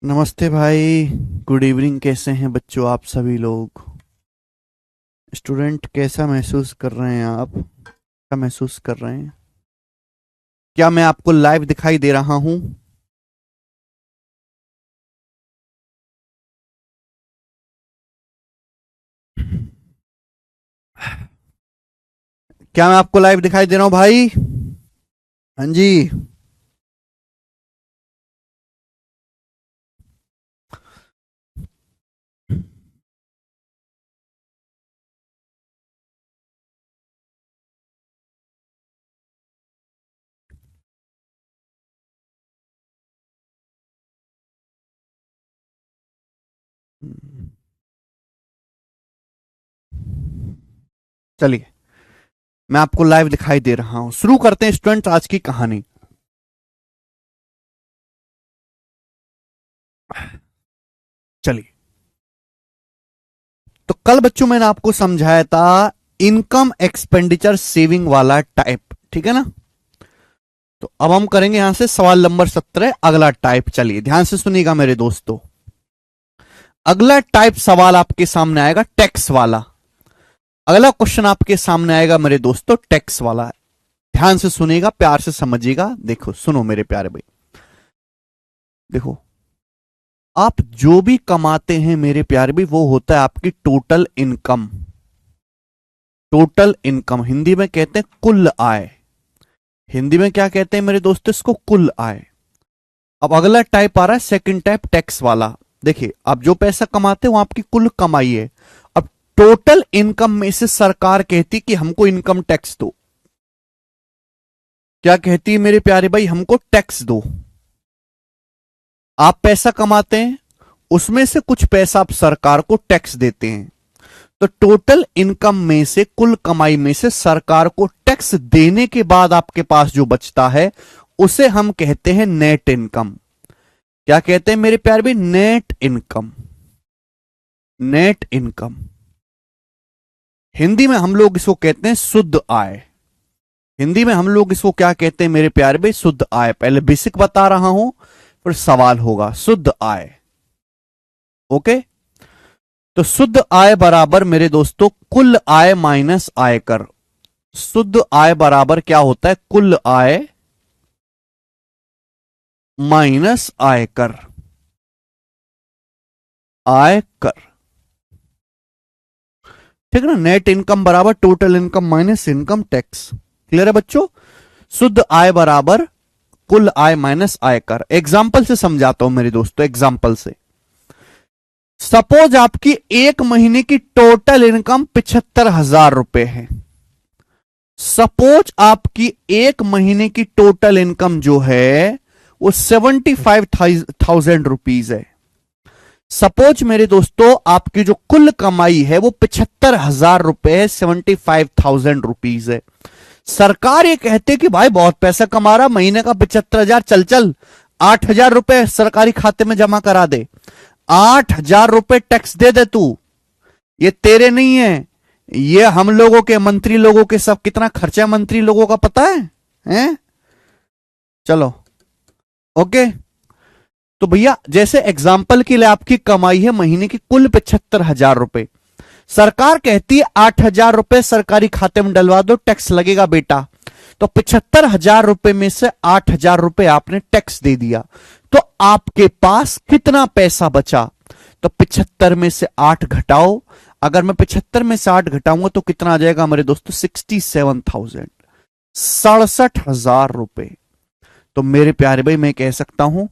नमस्ते भाई। Good evening. कैसे हैं बच्चों आप सभी लोग? स्टूडेंट कैसा महसूस कर रहे हैं आप? क्या महसूस कर रहे हैं? क्या मैं आपको लाइव दिखाई दे रहा हूं? क्या मैं आपको लाइव दिखाई दे रहा हूं भाई? हाँ जी। चलिए, मैं आपको लाइव दिखाई दे रहा हूं। शुरू करते हैं स्टूडेंट आज की कहानी। चलिए, तो कल बच्चों मैंने आपको समझाया था इनकम एक्सपेंडिचर सेविंग वाला टाइप, ठीक है ना? तो अब हम करेंगे यहां से सवाल नंबर 17, अगला टाइप। चलिए ध्यान से सुनिएगा मेरे दोस्तों। अगला टाइप सवाल आपके सामने आएगा टैक्स वाला। अगला क्वेश्चन आपके सामने आएगा मेरे दोस्तों टैक्स वाला। ध्यान से सुनिएगा, प्यार से समझिएगा। देखो, सुनो मेरे प्यारे भाई। देखो, आप जो भी कमाते हैं मेरे प्यारे भाई, वो होता है आपकी total income. Total income Hindi में कहते हैं कुल आय। हिंदी में क्या कहते हैं मेरे दोस्तों? इसको कुल आय। अब अगला टाइप आ रहा है सेकंड टाइप, टैक्स वाला। देखिए, आप जो पैसा कमाते हैं वो आपकी कुल कमाई है। अब टोटल इनकम में से सरकार कहती कि हमको इनकम टैक्स दो। क्या कहती है मेरे प्यारे भाई? हमको टैक्स दो। आप पैसा कमाते हैं, उसमें से कुछ पैसा आप सरकार को टैक्स देते हैं। तो टोटल इनकम में से, कुल कमाई में से सरकार को टैक्स देने के बाद आपके पास जो बचता है उसे हम कहते हैं नेट इनकम। क्या कहते हैं मेरे प्यारे भाई? Net income. Net income Hindi में हम लोग इसको कहते हैं शुद्ध आय। हिंदी में हम लोग इसको क्या कहते हैं मेरे प्यारे भाई? शुद्ध आय। पहले बेसिक बता रहा हूं, फिर सवाल होगा। शुद्ध आय, ओके? तो शुद्ध आय बराबर मेरे दोस्तों कुल आय माइनस आयकर। शुद्ध आय बराबर क्या होता है? कुल आय माइनस आयकर। आयकर, ठीक है ना? नेट इनकम बराबर total income minus income tax. Clear है बच्चों? शुद्ध आय बराबर कुल आय माइनस आयकर। एग्जाम्पल से समझाता हूं मेरे दोस्तों, एग्जाम्पल से। सपोज आपकी एक महीने की टोटल इनकम 75,000 रुपए है। सपोज आपकी एक महीने की टोटल इनकम जो है वो 75,000 रुपीज है। सपोज मेरे दोस्तों आपकी जो कुल कमाई है वो 75,000 रुपए है, 75,000 रुपीज है। सरकार ये कहते कि भाई बहुत पैसा कमा रहा, महीने का 75,000, चल चल 8,000 रुपए सरकारी खाते में जमा करा दे। 8,000 रुपए टैक्स दे दे तू। ये तेरे नहीं है, ये हम लोगों के, मंत्री लोगों के। सब कितना खर्चा है मंत्री लोगों का पता है? हैं? चलो, ओके। तो भैया जैसे एग्जाम्पल के लिए आपकी कमाई है महीने की कुल 75,000 रुपए। सरकार कहती है 8,000 रुपए सरकारी खाते में डलवा दो, टैक्स लगेगा बेटा। तो 75,000 रुपए में से 8,000 रुपए आपने टैक्स दे दिया। तो आपके पास कितना पैसा बचा? तो 75 में से 8 घटाओ। अगर मैं 75 में से 8 घटाऊंगा तो कितना आ जाएगा मेरे दोस्तों? 67,000, 67,000 रुपए। तो मेरे प्यारे भाई मैं कह सकता हूं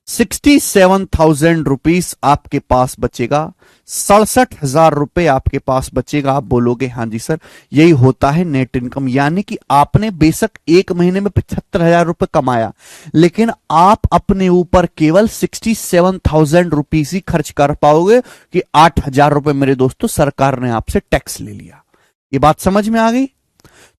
67,000 रुपीज आपके पास बचेगा। 67,000 रुपए आपके पास बचेगा। आप बोलोगे हाँ जी सर, यही होता है नेट इनकम। यानी कि आपने बेशक एक महीने में 75,000 रुपए कमाया, लेकिन आप अपने ऊपर केवल 67,000 रुपीज ही खर्च कर पाओगे कि 8,000 रुपए मेरे दोस्तों सरकार ने आपसे टैक्स ले लिया। ये बात समझ में आ गई?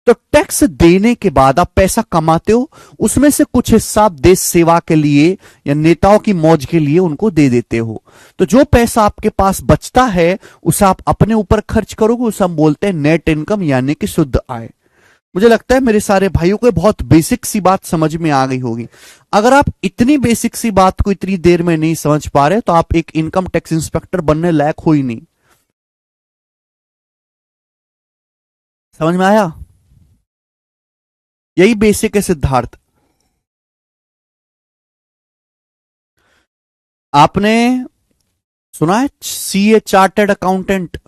तो टैक्स देने के बाद आप पैसा कमाते हो, उसमें से कुछ हिस्सा आप देश सेवा के लिए या नेताओं की मौज के लिए उनको दे देते हो। तो जो पैसा आपके पास बचता है उसे आप अपने ऊपर खर्च करोगे, उसे हम बोलते हैं नेट इनकम यानी कि शुद्ध आय। मुझे लगता है मेरे सारे भाइयों को बहुत बेसिक सी बात समझ में आ गई होगी। अगर आप इतनी बेसिक सी बात को इतनी देर में नहीं समझ पा रहे तो आप एक इनकम टैक्स इंस्पेक्टर बनने लायक हो ही नहीं। समझ में आया? यही बेसिक है सिद्धार्थ। आपने सुना है CA, chartered accountant?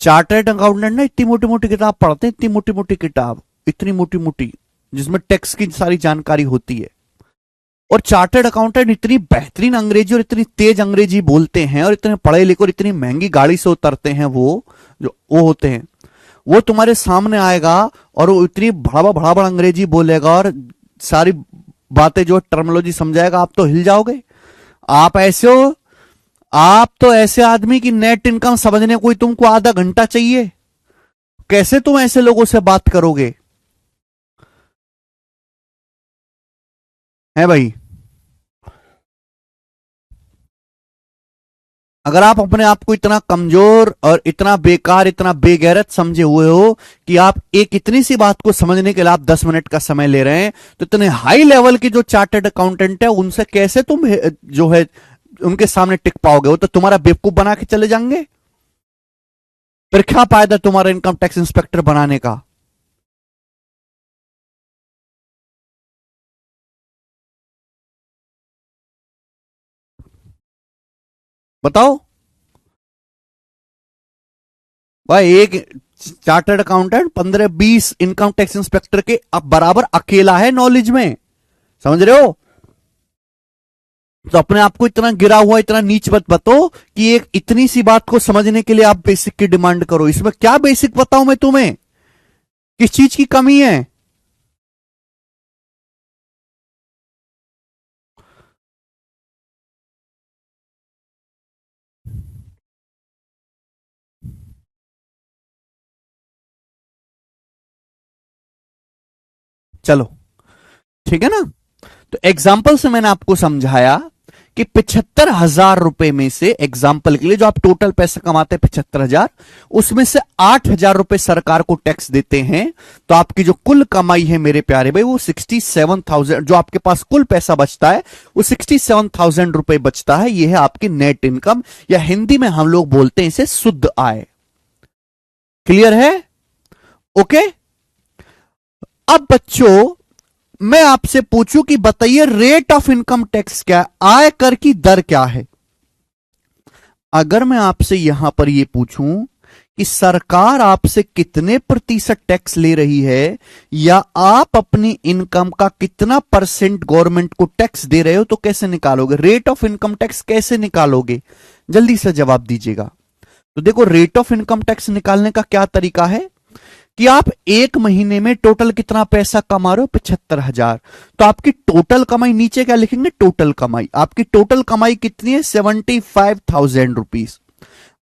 Chartered accountant ना इतनी मोटी मोटी किताब पढ़ते हैं, इतनी मोटी मोटी किताब, इतनी मोटी मोटी, जिसमें टैक्स की सारी जानकारी होती है। और चार्टर्ड अकाउंटेंट इतनी बेहतरीन अंग्रेजी और इतनी तेज अंग्रेजी बोलते हैं और इतने पढ़े लिखे और इतनी महंगी गाड़ी से उतरते हैं, वो होते हैं, वो तुम्हारे सामने आएगा और वो इतनी बड़ा बड़ा अंग्रेजी बोलेगा और सारी बातें जो टर्मिनोलॉजी समझाएगा, आप तो हिल जाओगे। आप ऐसे हो, आप तो ऐसे आदमी की नेट इनकम समझने कोई तुमको आधा घंटा चाहिए। कैसे तुम ऐसे लोगों से बात करोगे? है भाई? अगर आप अपने आप को इतना कमजोर और इतना बेकार, इतना बेगैरत समझे हुए हो कि आप एक इतनी सी बात को समझने के लिए आप 10 मिनट का समय ले रहे हैं, तो इतने हाई लेवल के जो चार्टर्ड अकाउंटेंट है उनसे कैसे तुम जो है उनके सामने टिक पाओगे? वो तो तुम्हारा बेवकूफ बना के चले जाएंगे। फिर क्या फायदा तुम्हारा इनकम टैक्स इंस्पेक्टर बनाने का? बताओ भाई। एक chartered accountant 15-20 income tax inspector के अब बराबर अकेला है नॉलेज में। समझ रहे हो? तो अपने आप को इतना गिरा हुआ, इतना नीच मत बताओ कि एक इतनी सी बात को समझने के लिए आप बेसिक की डिमांड करो। इसमें क्या बेसिक बताऊं मैं तुम्हें? किस चीज की कमी है? चलो ठीक है ना। तो एग्जाम्पल से मैंने आपको समझाया कि 75,000 रुपए में से, एग्जाम्पल के लिए, जो आप टोटल पैसा कमाते हैं 75,000, उसमें से 8,000 रुपए सरकार को टैक्स देते हैं। तो आपकी जो कुल कमाई है मेरे प्यारे भाई, वो 67,000, जो आपके पास कुल पैसा बचता है वो 67,000 रुपए बचता है। ये है आपकी नेट इनकम, या हिंदी में हम लोग बोलते हैं इसे शुद्ध आय। क्लियर है? ओके। अब बच्चों मैं आपसे पूछूं कि बताइए रेट ऑफ इनकम टैक्स क्या है, आय कर की दर क्या है? अगर मैं आपसे यहां पर यह पूछूं कि सरकार आपसे कितने प्रतिशत टैक्स ले रही है, या आप अपनी इनकम का कितना परसेंट गवर्नमेंट को टैक्स दे रहे हो, तो कैसे निकालोगे रेट ऑफ इनकम टैक्स? कैसे निकालोगे? जल्दी से जवाब दीजिएगा। तो देखो, रेट ऑफ इनकम टैक्स निकालने का क्या तरीका है कि आप एक महीने में टोटल कितना पैसा कमा रहे हो? 75,000। तो आपकी टोटल कमाई, नीचे क्या लिखेंगे? टोटल कमाई। आपकी टोटल कमाई कितनी है? 75,000 रुपीज।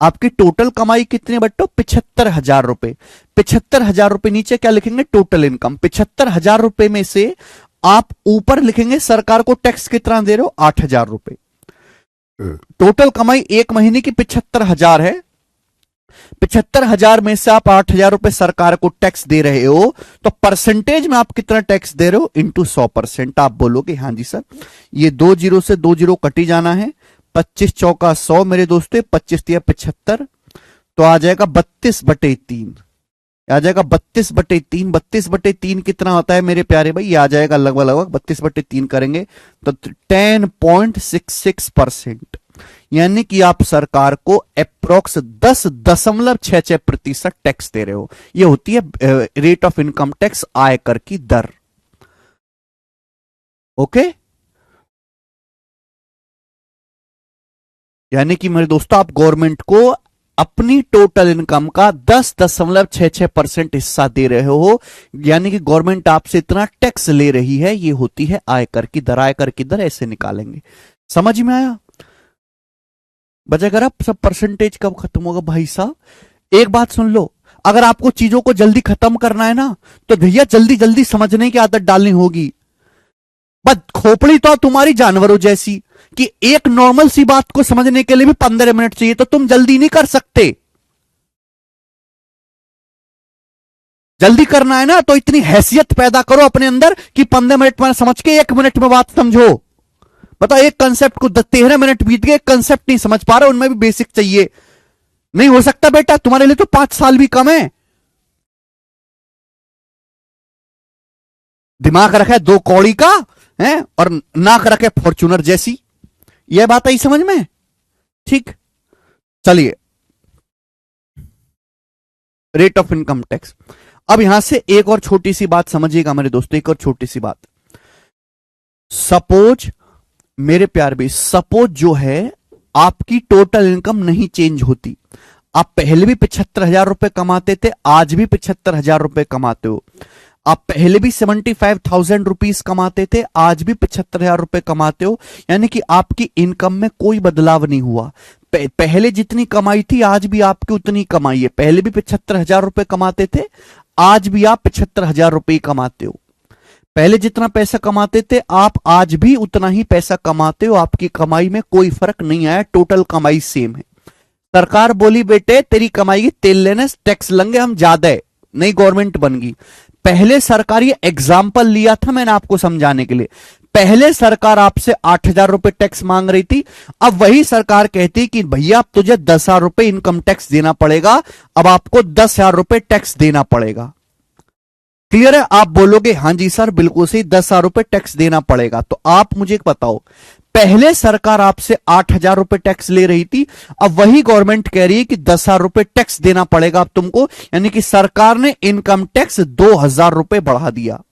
आपकी टोटल कमाई कितनी है बट्टो? 75,000 रुपए। 75,000 रुपए नीचे क्या लिखेंगे? Total income. 75,000 रुपए में से आप ऊपर लिखेंगे सरकार को टैक्स कितना दे रहे हो? 8,000 रुपए। टोटल कमाई एक महीने की 75,000 है। 75,000 में से आप 8,000 रुपए सरकार को टैक्स दे रहे हो, तो परसेंटेज में आप कितना टैक्स दे रहे हो? इंटू 100%। आप बोलोगे हाँ जी सर, ये 2 जीरो से 2 जीरो कटी जाना है। 25 चौका 100 मेरे दोस्तों, 25 या 75, तो आ जाएगा 32/3। आ जाएगा 32/3। 32/3 कितना होता है मेरे प्यारे भाई? ये आ जाएगा लगभग लगभग 32/3 करेंगे तो 10.66%। यानी कि आप सरकार को अप्रोक्स 10.66% टैक्स दे रहे हो। ये होती है रेट ऑफ इनकम टैक्स, आयकर की दर। ओके। यानी कि मेरे दोस्तों, आप गवर्नमेंट को अपनी टोटल इनकम का 10.66% हिस्सा दे रहे हो। यानी कि गवर्नमेंट आपसे इतना टैक्स ले रही है। ये होती है आयकर की दर। आयकर की दर ऐसे निकालेंगे। समझ में आया? बचेगा अब सब परसेंटेज कब खत्म होगा भाई साहब? एक बात सुन लो, अगर आपको चीजों को जल्दी खत्म करना है ना, तो भैया जल्दी जल्दी समझने की आदत डालनी होगी। बस खोपड़ी तो तुम्हारी जानवरों जैसी कि एक नॉर्मल सी बात को समझने के लिए भी 15 मिनट चाहिए, तो तुम जल्दी नहीं कर सकते। जल्दी करना है ना, तो इतनी हैसियत पैदा करो अपने अंदर कि 15 मिनट में समझ के 1 मिनट में बात समझो। बताओ, एक कंसेप्ट को 13 मिनट बीत गए, कंसेप्ट नहीं समझ पा रहे, उनमें भी बेसिक चाहिए। नहीं हो सकता बेटा, तुम्हारे लिए तो 5 साल भी कम है। दिमाग रखा है दो कौड़ी का है, और नाक रखे फॉर्चूनर जैसी। यह बात आई समझ में? ठीक, चलिए, रेट ऑफ इनकम टैक्स। अब यहां से एक और छोटी सी बात समझिएगा मेरे दोस्तों, एक और छोटी सी बात। सपोज मेरे प्यार भी, सपोज जो है आपकी टोटल इनकम नहीं चेंज होती, आप पहले भी 75,000 रुपए कमाते थे, आज भी 75,000 रुपए कमाते हो, आप पहले भी 75,000 रुपीज कमाते थे, आज भी 75,000 रुपए कमाते हो, यानी कि आपकी इनकम में कोई बदलाव नहीं हुआ। पहले जितनी कमाई थी आज भी आपकी उतनी कमाई है। पहले भी 75,000 रुपए कमाते थे, आज भी आप 75,000 रुपए कमाते हो। पहले जितना पैसा कमाते थे आप आज भी उतना ही पैसा कमाते हो, आपकी कमाई में कोई फर्क नहीं आया, टोटल कमाई सेम है। सरकार बोली बेटे तेरी कमाई की तेल लेने टैक्स लेंगे हम ज्यादा है, नई गवर्नमेंट बन गई। पहले सरकार, ये एग्जाम्पल लिया था मैंने आपको समझाने के लिए, पहले सरकार आपसे 8,000 रुपए टैक्स मांग रही थी, अब वही सरकार कहती कि भैया अब तुझे 10,000 रुपए इनकम टैक्स देना पड़ेगा, अब आपको 10,000 रुपए टैक्स देना पड़ेगा। क्लियर है? आप बोलोगे हां जी सर बिल्कुल सही, 10,000 रुपए टैक्स देना पड़ेगा। तो आप मुझे बताओ, पहले सरकार आपसे 8,000 रुपए टैक्स ले रही थी, अब वही गवर्नमेंट कह रही है कि 10,000 रुपए टैक्स देना पड़ेगा अब तुमको, यानी कि सरकार ने इनकम टैक्स 2,000 रुपए बढ़ा दिया।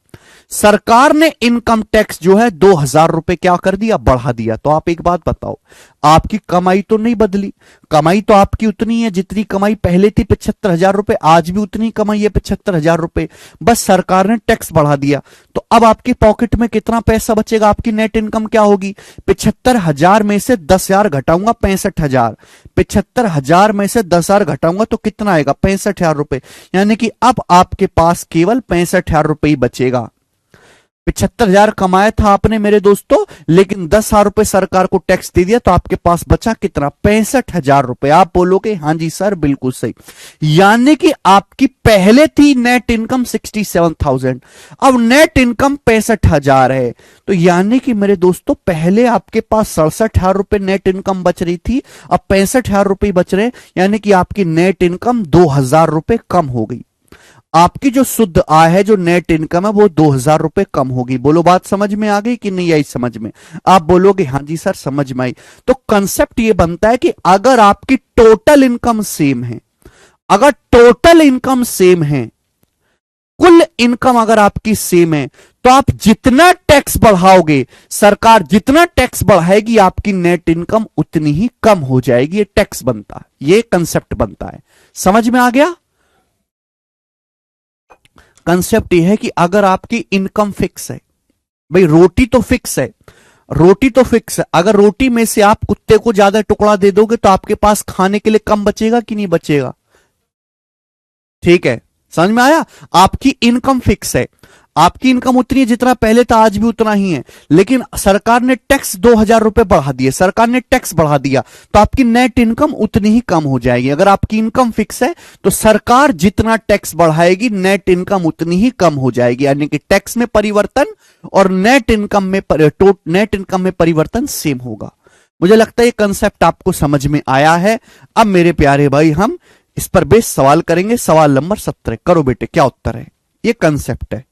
सरकार ने इनकम टैक्स जो है 2,000 रुपए क्या कर दिया, बढ़ा दिया। तो आप एक बात बताओ, आपकी कमाई तो नहीं बदली, कमाई तो आपकी उतनी है जितनी कमाई पहले थी 75,000 रुपए, आज भी उतनी कमाई है 75,000 रुपए, बस सरकार ने टैक्स बढ़ा दिया। तो अब आपकी पॉकेट में कितना पैसा बचेगा, आपकी नेट इनकम क्या होगी? 75,000 में से 10,000 घटाऊंगा 65,000, 75,000 में से 10,000 घटाऊंगा तो कितना आएगा? 65,000 रुपए। यानी कि अब आपके पास केवल 65,000 रुपए ही बचेगा। 75,000 कमाया था आपने मेरे दोस्तों, लेकिन 10,000 रुपए सरकार को टैक्स दे दिया, तो आपके पास बचा कितना? 65,000 रुपए। आप बोलोगे हां जी सर बिल्कुल सही, यानी कि आपकी पहले थी नेट इनकम 67,000, अब नेट इनकम 65,000 है। तो यानी कि मेरे दोस्तों पहले आपके पास 67,000 रुपए नेट इनकम बच रही थी, अब 65,000 रुपए बच रहे, यानी कि आपकी नेट इनकम 2,000 रुपए कम हो गई। आपकी जो शुद्ध आय है, जो नेट इनकम है, वो 2,000 रुपए कम होगी। बोलो बात समझ में आ गई कि नहीं आई समझ में? आप बोलोगे हां जी सर समझ में आई। तो कंसेप्ट ये बनता है कि अगर आपकी टोटल इनकम सेम है, अगर टोटल इनकम सेम है, कुल इनकम अगर आपकी सेम है, तो आप जितना टैक्स बढ़ाओगे, सरकार जितना टैक्स बढ़ाएगी, आपकी नेट इनकम उतनी ही कम हो जाएगी। ये टैक्स बनता है, ये कंसेप्ट बनता है। समझ में आ गया? कंसेप्ट यह है कि अगर आपकी इनकम फिक्स है, भाई रोटी तो फिक्स है, रोटी तो फिक्स है, अगर रोटी में से आप कुत्ते को ज्यादा टुकड़ा दे दोगे तो आपके पास खाने के लिए कम बचेगा कि नहीं बचेगा? ठीक है, समझ में आया? आपकी इनकम फिक्स है, आपकी इनकम उतनी है जितना पहले था, आज भी उतना ही है, लेकिन सरकार ने टैक्स 2,000 रुपए बढ़ा दिए, सरकार ने टैक्स बढ़ा दिया, तो आपकी नेट इनकम उतनी ही कम हो जाएगी। अगर आपकी इनकम फिक्स है तो सरकार जितना टैक्स बढ़ाएगी, नेट इनकम उतनी ही कम हो जाएगी, यानी कि टैक्स में परिवर्तन और नेट इनकम में परिवर्तन सेम होगा। मुझे लगता है ये कंसेप्ट आपको समझ में आया है। अब मेरे प्यारे भाई हम इस पर बेस सवाल करेंगे। सवाल नंबर 17 करो बेटे, क्या उत्तर है? ये कंसेप्ट है,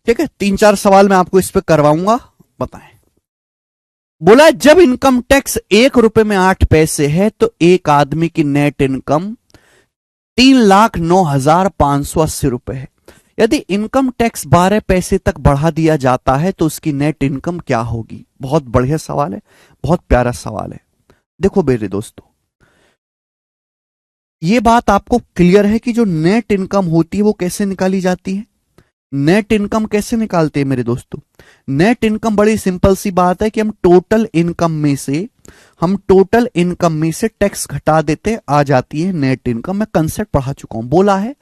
ठीक है। 3-4 सवाल मैं आपको इस पे करवाऊंगा, बताएं। बोला जब इनकम टैक्स 1 रुपए में 8 पैसे है तो एक आदमी की नेट इनकम 3,09,580 रुपए है। यदि इनकम टैक्स 12 पैसे तक बढ़ा दिया जाता है तो उसकी नेट इनकम क्या होगी? बहुत बढ़िया सवाल है, बहुत प्यारा सवाल है। देखो मेरे दोस्तों, यह बात आपको क्लियर है कि जो नेट इनकम होती है वो कैसे निकाली जाती है? नेट इनकम कैसे निकालते हैं मेरे दोस्तों? नेट इनकम बड़ी सिंपल सी बात है कि हम टोटल इनकम में से टैक्स घटा देते हैं, आ जाती है नेट इनकम। मैं कंसेप्ट पढ़ा चुका हूं, बोला है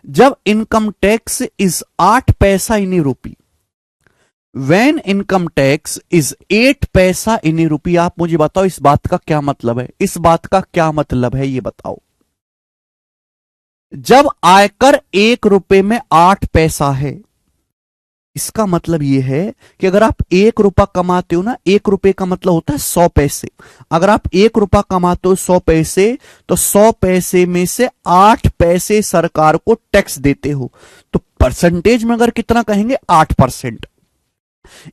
जब इनकम टैक्स इज 8 पैसा इन ए रूपी, व्हेन इनकम टैक्स इज 8 पैसा इन ए रूपी। आप मुझे बताओ इस बात का क्या मतलब है? इस बात का क्या मतलब है ये बताओ। जब आयकर 1 रुपए में 8 पैसा है, इसका मतलब यह है कि अगर आप 1 रुपया कमाते हो ना, 1 रुपए का मतलब होता है 100 पैसे। अगर आप 1 रुपया कमाते हो 100 पैसे, तो 100 पैसे में से 8 पैसे सरकार को टैक्स देते हो। तो परसेंटेज में अगर कितना कहेंगे, 8%।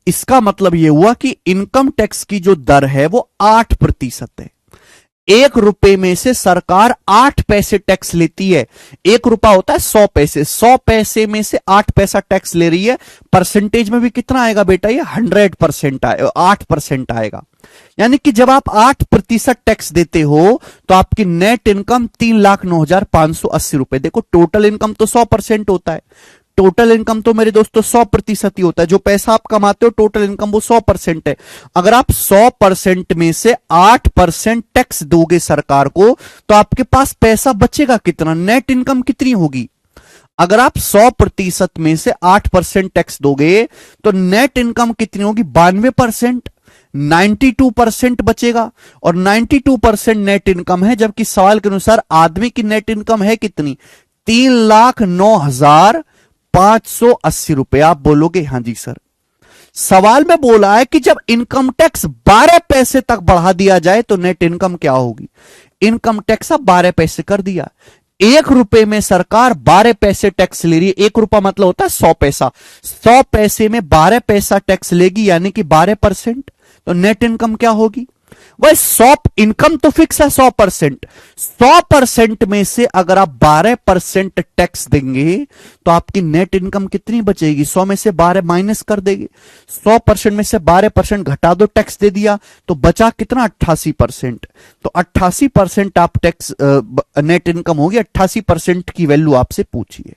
इसका मतलब यह हुआ कि इनकम टैक्स की जो दर है वो 8% है। 1 रुपए में से सरकार 8 पैसे टैक्स लेती है। 1 रुपया होता है 100 पैसे, 100 पैसे में से 8 पैसा टैक्स ले रही है। परसेंटेज में भी कितना आएगा बेटा, ये 100% आएगा, 8% आएगा। यानी कि जब आप 8% टैक्स देते हो तो आपकी नेट इनकम 3,09,580 रुपए। देखो टोटल इनकम तो 100% होता है, टोटल इनकम तो मेरे दोस्तों 100% ही होता है। जो पैसा आप कमाते हो टोटल इनकम वो 100% है। अगर आप 100% में से 8% टैक्स दोगे सरकार को, तो आपके पास पैसा बचेगा कितना, नेट इनकम कितनी होगी। अगर आप 100% में से 8% टैक्स दोगे तो नेट इनकम कितनी होगी, 92%। 92% बचेगा, और 92% नेट इनकम है, जबकि सवाल के अनुसार आदमी की नेट इनकम है कितनी, 3,09,580 रुपए। आप बोलोगे हां जी सर। सवाल में बोला है कि जब इनकम टैक्स 12 पैसे तक बढ़ा दिया जाए तो नेट इनकम क्या होगी। इनकम टैक्स अब 12 पैसे कर दिया। 1 रुपए में सरकार 12 पैसे टैक्स ले रही है। 1 रुपया मतलब होता है 100 पैसा, 100 पैसे में 12 पैसा टैक्स लेगी, यानी कि 12%। तो नेट इनकम क्या होगी, वह 100 इनकम तो फिक्स है 100%। 100% में से अगर आप 12% टैक्स देंगे तो आपकी नेट इनकम कितनी बचेगी, 100 में से 12 माइनस कर देंगे। 100% में से 12% घटा दो, टैक्स दे दिया, तो बचा कितना, 88%। तो 88% आप टैक्स नेट इनकम होगी। 88% की वैल्यू आपसे पूछिए।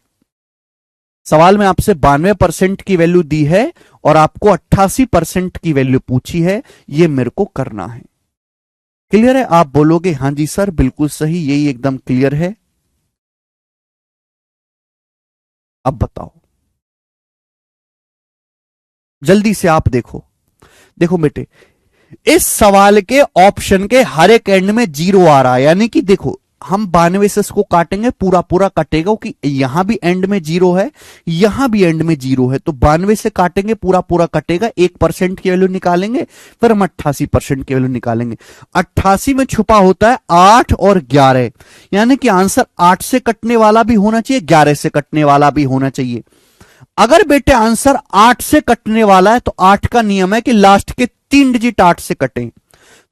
सवाल में आपसे 92% की वैल्यू दी है और आपको 88% की वैल्यू पूछी है, यह मेरे को करना है। क्लियर है। आप बोलोगे हां जी सर बिल्कुल सही, यही एकदम क्लियर है। अब बताओ, जल्दी से आप देखो। देखो बेटे, इस सवाल के ऑप्शन के हर एक एंड में 0 आ रहा है, यानी कि देखो हम 92 से इसको काटेंगे, पूरा पूरा कटेगा कि यहां भी एंड में 0 है, यहां भी एंड में 0 है। तो 92 से काटेंगे, पूरा पूरा कटेगा, 1% की वैल्यू निकालेंगे, फिर हम 88% की वैल्यू निकालेंगे। 88 में छुपा होता है 8 और 11, यानी कि आंसर 8 से कटने वाला भी होना चाहिए, 11 से कटने वाला भी होना चाहिए। अगर बेटे आंसर 8 से कटने वाला है तो 8 का नियम है कि लास्ट के 3 डिजिट 8 से कटें।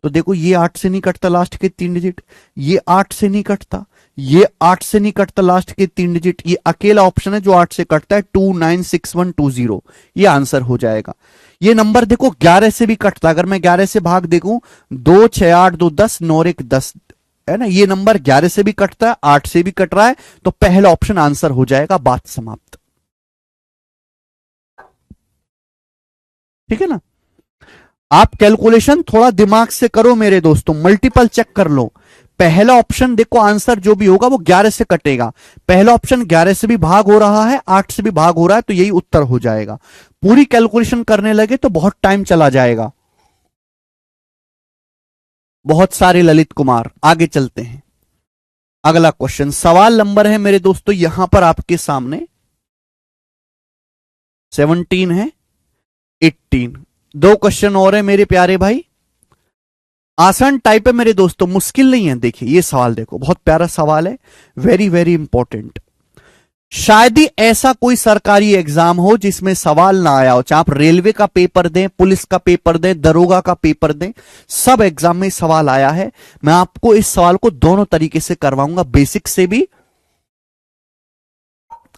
तो देखो ये 8 से नहीं कटता लास्ट के 3 डिजिट, ये 8 से नहीं कटता, ये 8 से नहीं कटता लास्ट के 3 डिजिट। ये अकेला ऑप्शन है जो 8 से कटता है, 296120। ये आंसर हो जाएगा। ये नंबर देखो 11 से भी कटता, अगर मैं 11 से भाग देखूं, 2 6 8 2 10 9 1 10 है ना। ये नंबर 11 से भी कटता है, 8 से भी कट रहा है, तो पहला ऑप्शन आंसर हो जाएगा। बात समाप्त। ठीक है ना। आप कैलकुलेशन थोड़ा दिमाग से करो मेरे दोस्तों, मल्टीपल चेक कर लो। पहला ऑप्शन देखो, आंसर जो भी होगा वो 11 से कटेगा। पहला ऑप्शन 11 से भी भाग हो रहा है, 8 से भी भाग हो रहा है, तो यही उत्तर हो जाएगा। पूरी कैलकुलेशन करने लगे तो बहुत टाइम चला जाएगा। बहुत सारे ललित कुमार, आगे चलते हैं। अगला क्वेश्चन, सवाल नंबर है मेरे दोस्तों यहां पर आपके सामने 17 है, 18। 2 क्वेश्चन और है मेरे प्यारे भाई। आसान टाइप है मेरे दोस्तों, मुश्किल नहीं है। देखिए ये सवाल देखो, बहुत प्यारा सवाल है, वेरी वेरी इंपॉर्टेंट। शायद ही ऐसा कोई सरकारी एग्जाम हो जिसमें सवाल ना आया हो, चाहे आप रेलवे का पेपर दें, पुलिस का पेपर दें, दरोगा का पेपर दें, सब एग्जाम में सवाल आया है। मैं आपको इस सवाल को दोनों तरीके से करवाऊंगा, बेसिक से भी,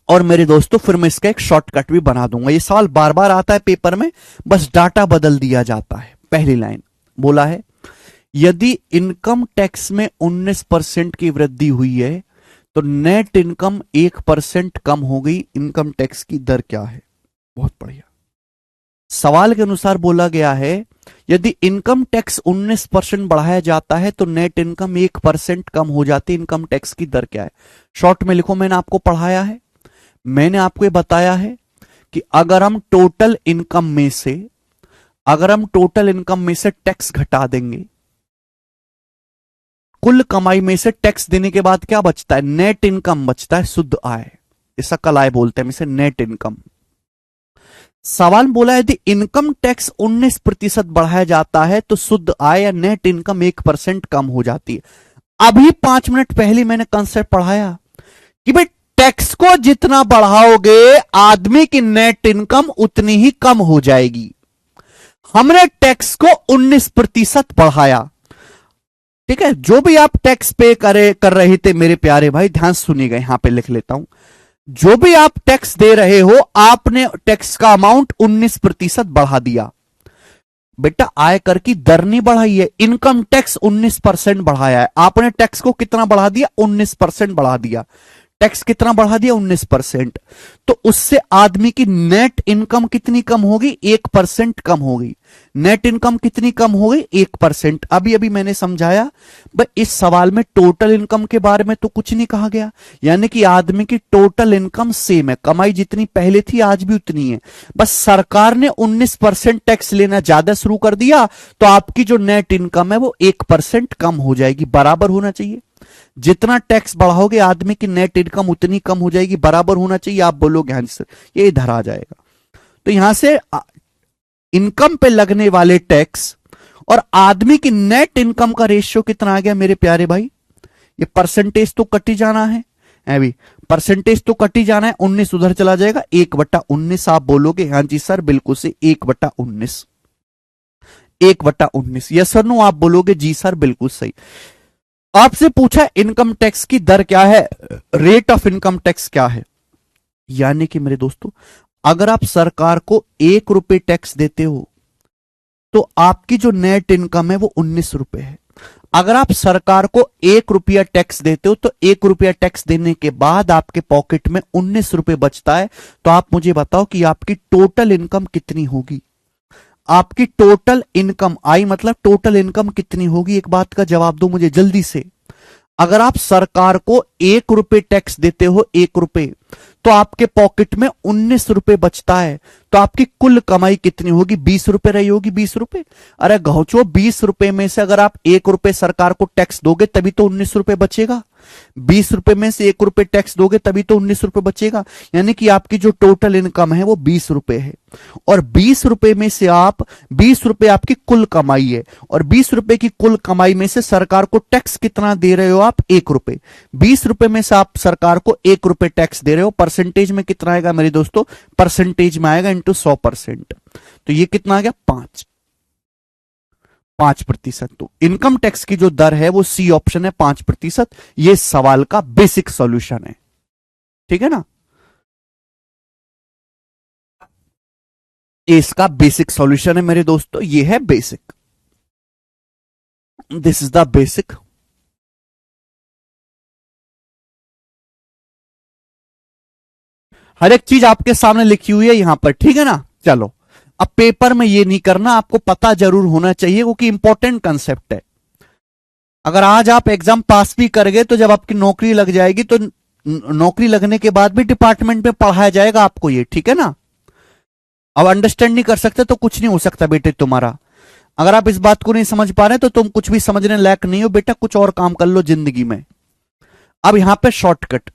और मेरे दोस्तों फिर मैं इसका एक शॉर्टकट भी बना दूंगा। ये सवाल बार बार आता है पेपर में, बस डाटा बदल दिया जाता है। पहली लाइन बोला है, यदि इनकम टैक्स में 19% की वृद्धि हुई है तो नेट इनकम 1% कम हो गई, इनकम टैक्स की दर क्या है। बहुत बढ़िया। सवाल के अनुसार बोला गया है यदि इनकम टैक्स 19% बढ़ाया जाता है तो नेट इनकम 1% कम हो जाती है, इनकम टैक्स की दर क्या है। शॉर्ट में लिखो, मैंने आपको पढ़ाया है, मैंने आपको बताया है कि अगर हम टोटल इनकम में से टैक्स घटा देंगे, कुल कमाई में से टैक्स देने के बाद क्या बचता है? नेट इनकम बचता है, शुद्ध आय। इस सकल आय बोलते हैं इसे, नेट इनकम। सवाल बोला यदि इनकम टैक्स 19% बढ़ाया जाता है तो शुद्ध आय या नेट इनकम 1% कम हो जाती है। अभी 5 मिनट पहले मैंने कंसेप्ट पढ़ाया कि भाई टैक्स को जितना बढ़ाओगे आदमी की नेट इनकम उतनी ही कम हो जाएगी। हमने टैक्स को 19% बढ़ाया, ठीक है। जो भी आप टैक्स पे कर रहे थे मेरे प्यारे भाई, ध्यान सुनिएगा, यहां पे लिख लेता हूं। जो भी आप टैक्स दे रहे हो, आपने टैक्स का अमाउंट 19% बढ़ा दिया। बेटा आयकर की दर नहीं बढ़ाई है, इनकम टैक्स 19% बढ़ाया है आपने। टैक्स को कितना बढ़ा दिया? 19% बढ़ा दिया। टैक्स कितना बढ़ा दिया? 19%। तो उससे आदमी की नेट इनकम कितनी कम होगी? 1% कम होगी। नेट इनकम कितनी कम हो गई? 1%। अभी अभी मैंने समझाया भाई, इस सवाल में टोटल इनकम के बारे में तो कुछ नहीं कहा गया, यानी कि आदमी की टोटल इनकम सेम है, कमाई जितनी पहले थी आज भी उतनी है। बस सरकार ने 19% टैक्स लेना ज्यादा शुरू कर दिया, तो आपकी जो नेट इनकम है वो 1% कम हो जाएगी। बराबर होना चाहिए, जितना टैक्स बढ़ाओगे आदमी की नेट इनकम उतनी कम हो जाएगी। बराबर होना चाहिए। आप बोलोगे हाँ जी सर, ये इधर आ जाएगा। तो यहां से इनकम पे लगने वाले टैक्स और आदमी की नेट इनकम का रेशियो कितना आ गया मेरे प्यारे भाई? ये परसेंटेज तो कट ही जाना है अभी, परसेंटेज तो कट ही जाना है। 19 उधर चला जाएगा, 1/19। आप बोलोगे हाँ जी सर बिल्कुल से 1/19, 1/19। यस सर नो आप बोलोगे जी सर बिल्कुल सही। आपसे पूछा इनकम टैक्स की दर क्या है, रेट ऑफ इनकम टैक्स क्या है। यानी कि मेरे दोस्तों, अगर आप सरकार को 1 रुपए टैक्स देते हो तो आपकी जो नेट इनकम है वो 19 रुपए है। अगर आप सरकार को 1 रुपया टैक्स देते हो तो 1 रुपया टैक्स देने के बाद आपके पॉकेट में 19 रुपए बचता है। तो आप मुझे बताओ कि आपकी टोटल इनकम कितनी होगी? आपकी टोटल इनकम आई मतलब टोटल इनकम कितनी होगी? एक बात का जवाब दो मुझे जल्दी से। अगर आप सरकार को 1 रुपए टैक्स देते हो, 1 रुपए, तो आपके पॉकेट में 19 रुपए बचता है। तो आपकी कुल कमाई कितनी होगी? 20 रुपए रही होगी। 20 रुपए। अरे गौचो, 20 रुपए में से अगर आप 1 रुपए सरकार को टैक्स दोगे तभी तो 19 रुपए बचेगा। 20 रुपए में से 1 रुपए टैक्स दोगे तभी तो 19 रुपए बचेगा। यानी कि आपकी जो टोटल इनकम है वो 20 रुपए है। और 20 रुपए में से आप 20 रुपए आपकी कुल कमाई है, और 20 रुपए की कुल कमाई में से सरकार को टैक्स कितना दे रहे हो आप? 1 रुपए। 20 रुपए में से आप सरकार को 1 रुपए टैक्स दे रहे हो। परसेंटेज में कितना आएगा मेरे दोस्तों? परसेंटेज में आएगा इंटू 100%। तो ये कितना आ गया? 5%। तो इनकम टैक्स की जो दर है वो सी ऑप्शन है, 5%। ये सवाल का बेसिक सॉल्यूशन है, ठीक है ना। इसका बेसिक सॉल्यूशन है मेरे दोस्तों, ये है basic, this is the basic. हर एक चीज आपके सामने लिखी हुई है यहां पर, ठीक है ना। चलो, अब पेपर में ये नहीं करना, आपको पता जरूर होना चाहिए क्योंकि इंपॉर्टेंट कंसेप्ट है। अगर आज आप एग्जाम पास भी कर गए तो जब आपकी नौकरी लग जाएगी तो नौकरी लगने के बाद भी डिपार्टमेंट में पढ़ाया जाएगा आपको ये, ठीक है ना। अब अंडरस्टैंड नहीं कर सकते तो कुछ नहीं हो सकता बेटे तुम्हारा। अगर आप इस बात को नहीं समझ पा रहे तो तुम कुछ भी समझने लायक नहीं हो बेटा, कुछ और काम कर लो जिंदगी में। अब यहां पे शॉर्टकट,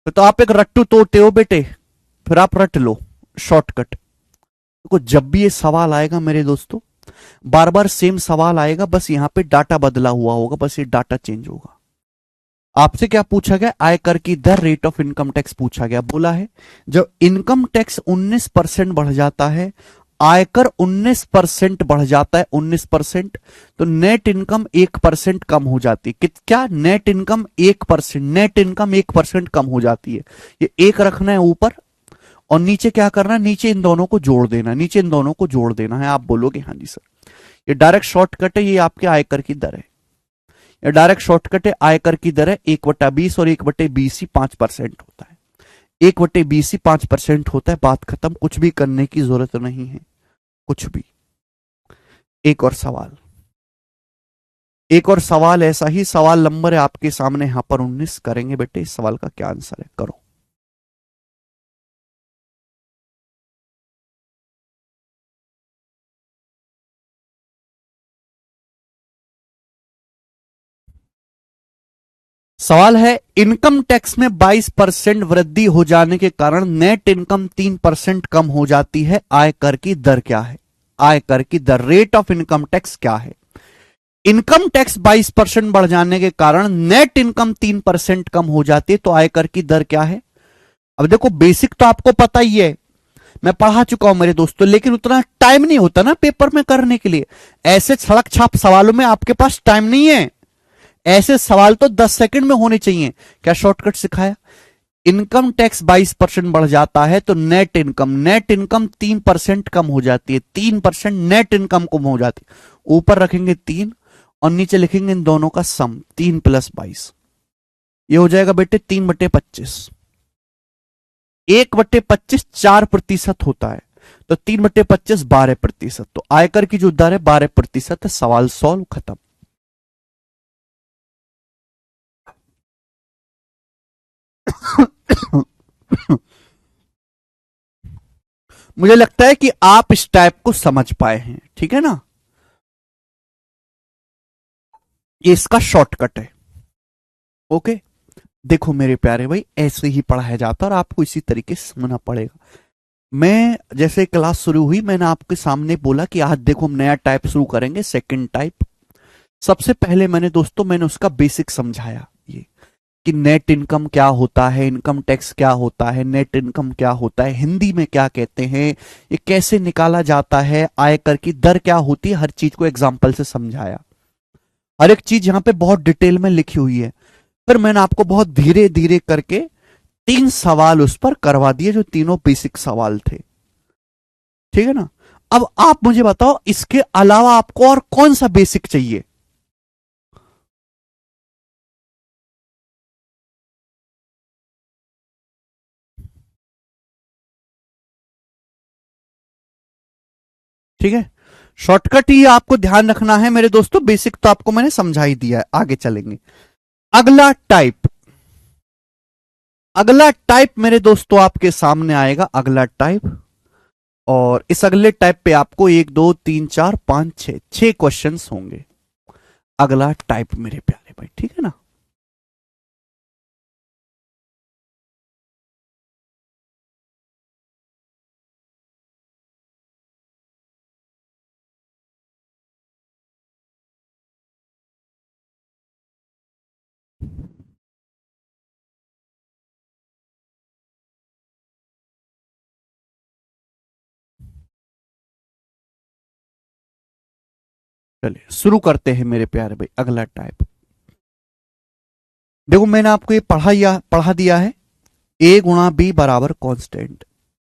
तो आप एक रट्टू तोड़ते हो बेटे, फिर आप रट लो शॉर्टकट। देखो जब भी ये सवाल आएगा मेरे दोस्तों, बार बार सेम सवाल आएगा, बस यहां पे डाटा बदला हुआ होगा, बस ये डाटा चेंज होगा। आपसे क्या पूछा गया? आयकर की दर, रेट ऑफ इनकम टैक्स पूछा गया। बोला है जब इनकम टैक्स 19% बढ़ जाता है, आयकर 19% बढ़ जाता है, 19%, तो नेट इनकम 1% कम हो जाती है। क्या? नेट इनकम 1%, नेट इनकम 1% कम हो जाती है। ये एक रखना है ऊपर, और नीचे क्या करना है? नीचे इन दोनों को जोड़ देना, नीचे इन दोनों को जोड़ देना है। आप बोलोगे हाँ जी सर, ये डायरेक्ट शॉर्टकट है, ये आपके आयकर की दर है। ये डायरेक्ट शॉर्टकट है, आयकर की दर है 1/20, और 1/20 ही 5% होता है। 1/20 ही 5% होता है, बात खत्म, कुछ भी करने की जरूरत नहीं है, कुछ भी। एक और सवाल, एक और सवाल, ऐसा ही सवाल नंबर है आपके सामने यहां पर 19। करेंगे बेटे, इस सवाल का क्या आंसर है? करो। सवाल है, इनकम टैक्स में 22% वृद्धि हो जाने के कारण नेट इनकम 3% कम हो जाती है, आयकर की दर क्या है? आयकर की दर, रेट ऑफ इनकम टैक्स क्या है? इनकम टैक्स 22% बढ़ जाने के कारण नेट इनकम 3% कम हो जाती है, तो आयकर की दर क्या है? अब देखो, बेसिक तो आपको पता ही है, मैं पढ़ा चुका हूं मेरे दोस्तों, लेकिन उतना टाइम नहीं होता ना पेपर में करने के लिए। ऐसे सड़क छाप सवालों में आपके पास टाइम नहीं है। ऐसे सवाल तो 10 सेकंड में होने चाहिए। क्या शॉर्टकट सिखाया? इनकम टैक्स 22% बढ़ जाता है तो नेट इनकम 3% कम हो जाती है। 3% नेट इनकम कम हो जाती है। ऊपर रखेंगे 3 और नीचे लिखेंगे इन दोनों का सम, 3 + 22। ये हो जाएगा बेटे 3/25। 1/25 4% होता है, तो 3/25 12%। तो आयकर की जो दर है 12% है। सवाल सॉल्व, खत्म। मुझे लगता है कि आप इस टाइप को समझ पाए हैं, ठीक है ना? ये इसका शॉर्टकट है। ओके, देखो मेरे प्यारे भाई, ऐसे ही पढ़ाया जाता है और आपको इसी तरीके से समझना पड़ेगा। मैं जैसे क्लास शुरू हुई, मैंने आपके सामने बोला कि आज देखो हम नया टाइप शुरू करेंगे, सेकंड टाइप। सबसे पहले मैंने उसका बेसिक समझाया, ये कि नेट इनकम क्या होता है, इनकम टैक्स क्या होता है, नेट इनकम क्या होता है, हिंदी में क्या कहते हैं, ये कैसे निकाला जाता है, आयकर की दर क्या होती है, हर चीज को एग्जाम्पल से समझाया। हर एक चीज यहां पे बहुत डिटेल में लिखी हुई है। फिर मैंने आपको बहुत धीरे धीरे करके 3 सवाल उस पर करवा दिए, जो तीनों बेसिक सवाल थे, ठीक है ना? अब आप मुझे बताओ, इसके अलावा आपको और कौन सा बेसिक चाहिए? ठीक है, शॉर्टकट ही आपको ध्यान रखना है मेरे दोस्तों। बेसिक तो आपको मैंने समझा ही दिया है, आगे चलेंगे। अगला टाइप, अगला टाइप मेरे दोस्तों आपके सामने आएगा, अगला टाइप। और इस अगले टाइप पे आपको 1 2 3 4 5 6 क्वेश्चंस होंगे। अगला टाइप मेरे प्यारे भाई, ठीक है ना? चलिए शुरू करते हैं मेरे प्यारे भाई, अगला टाइप। देखो, मैंने आपको ये पढ़ा दिया है, a × b बराबर कांस्टेंट।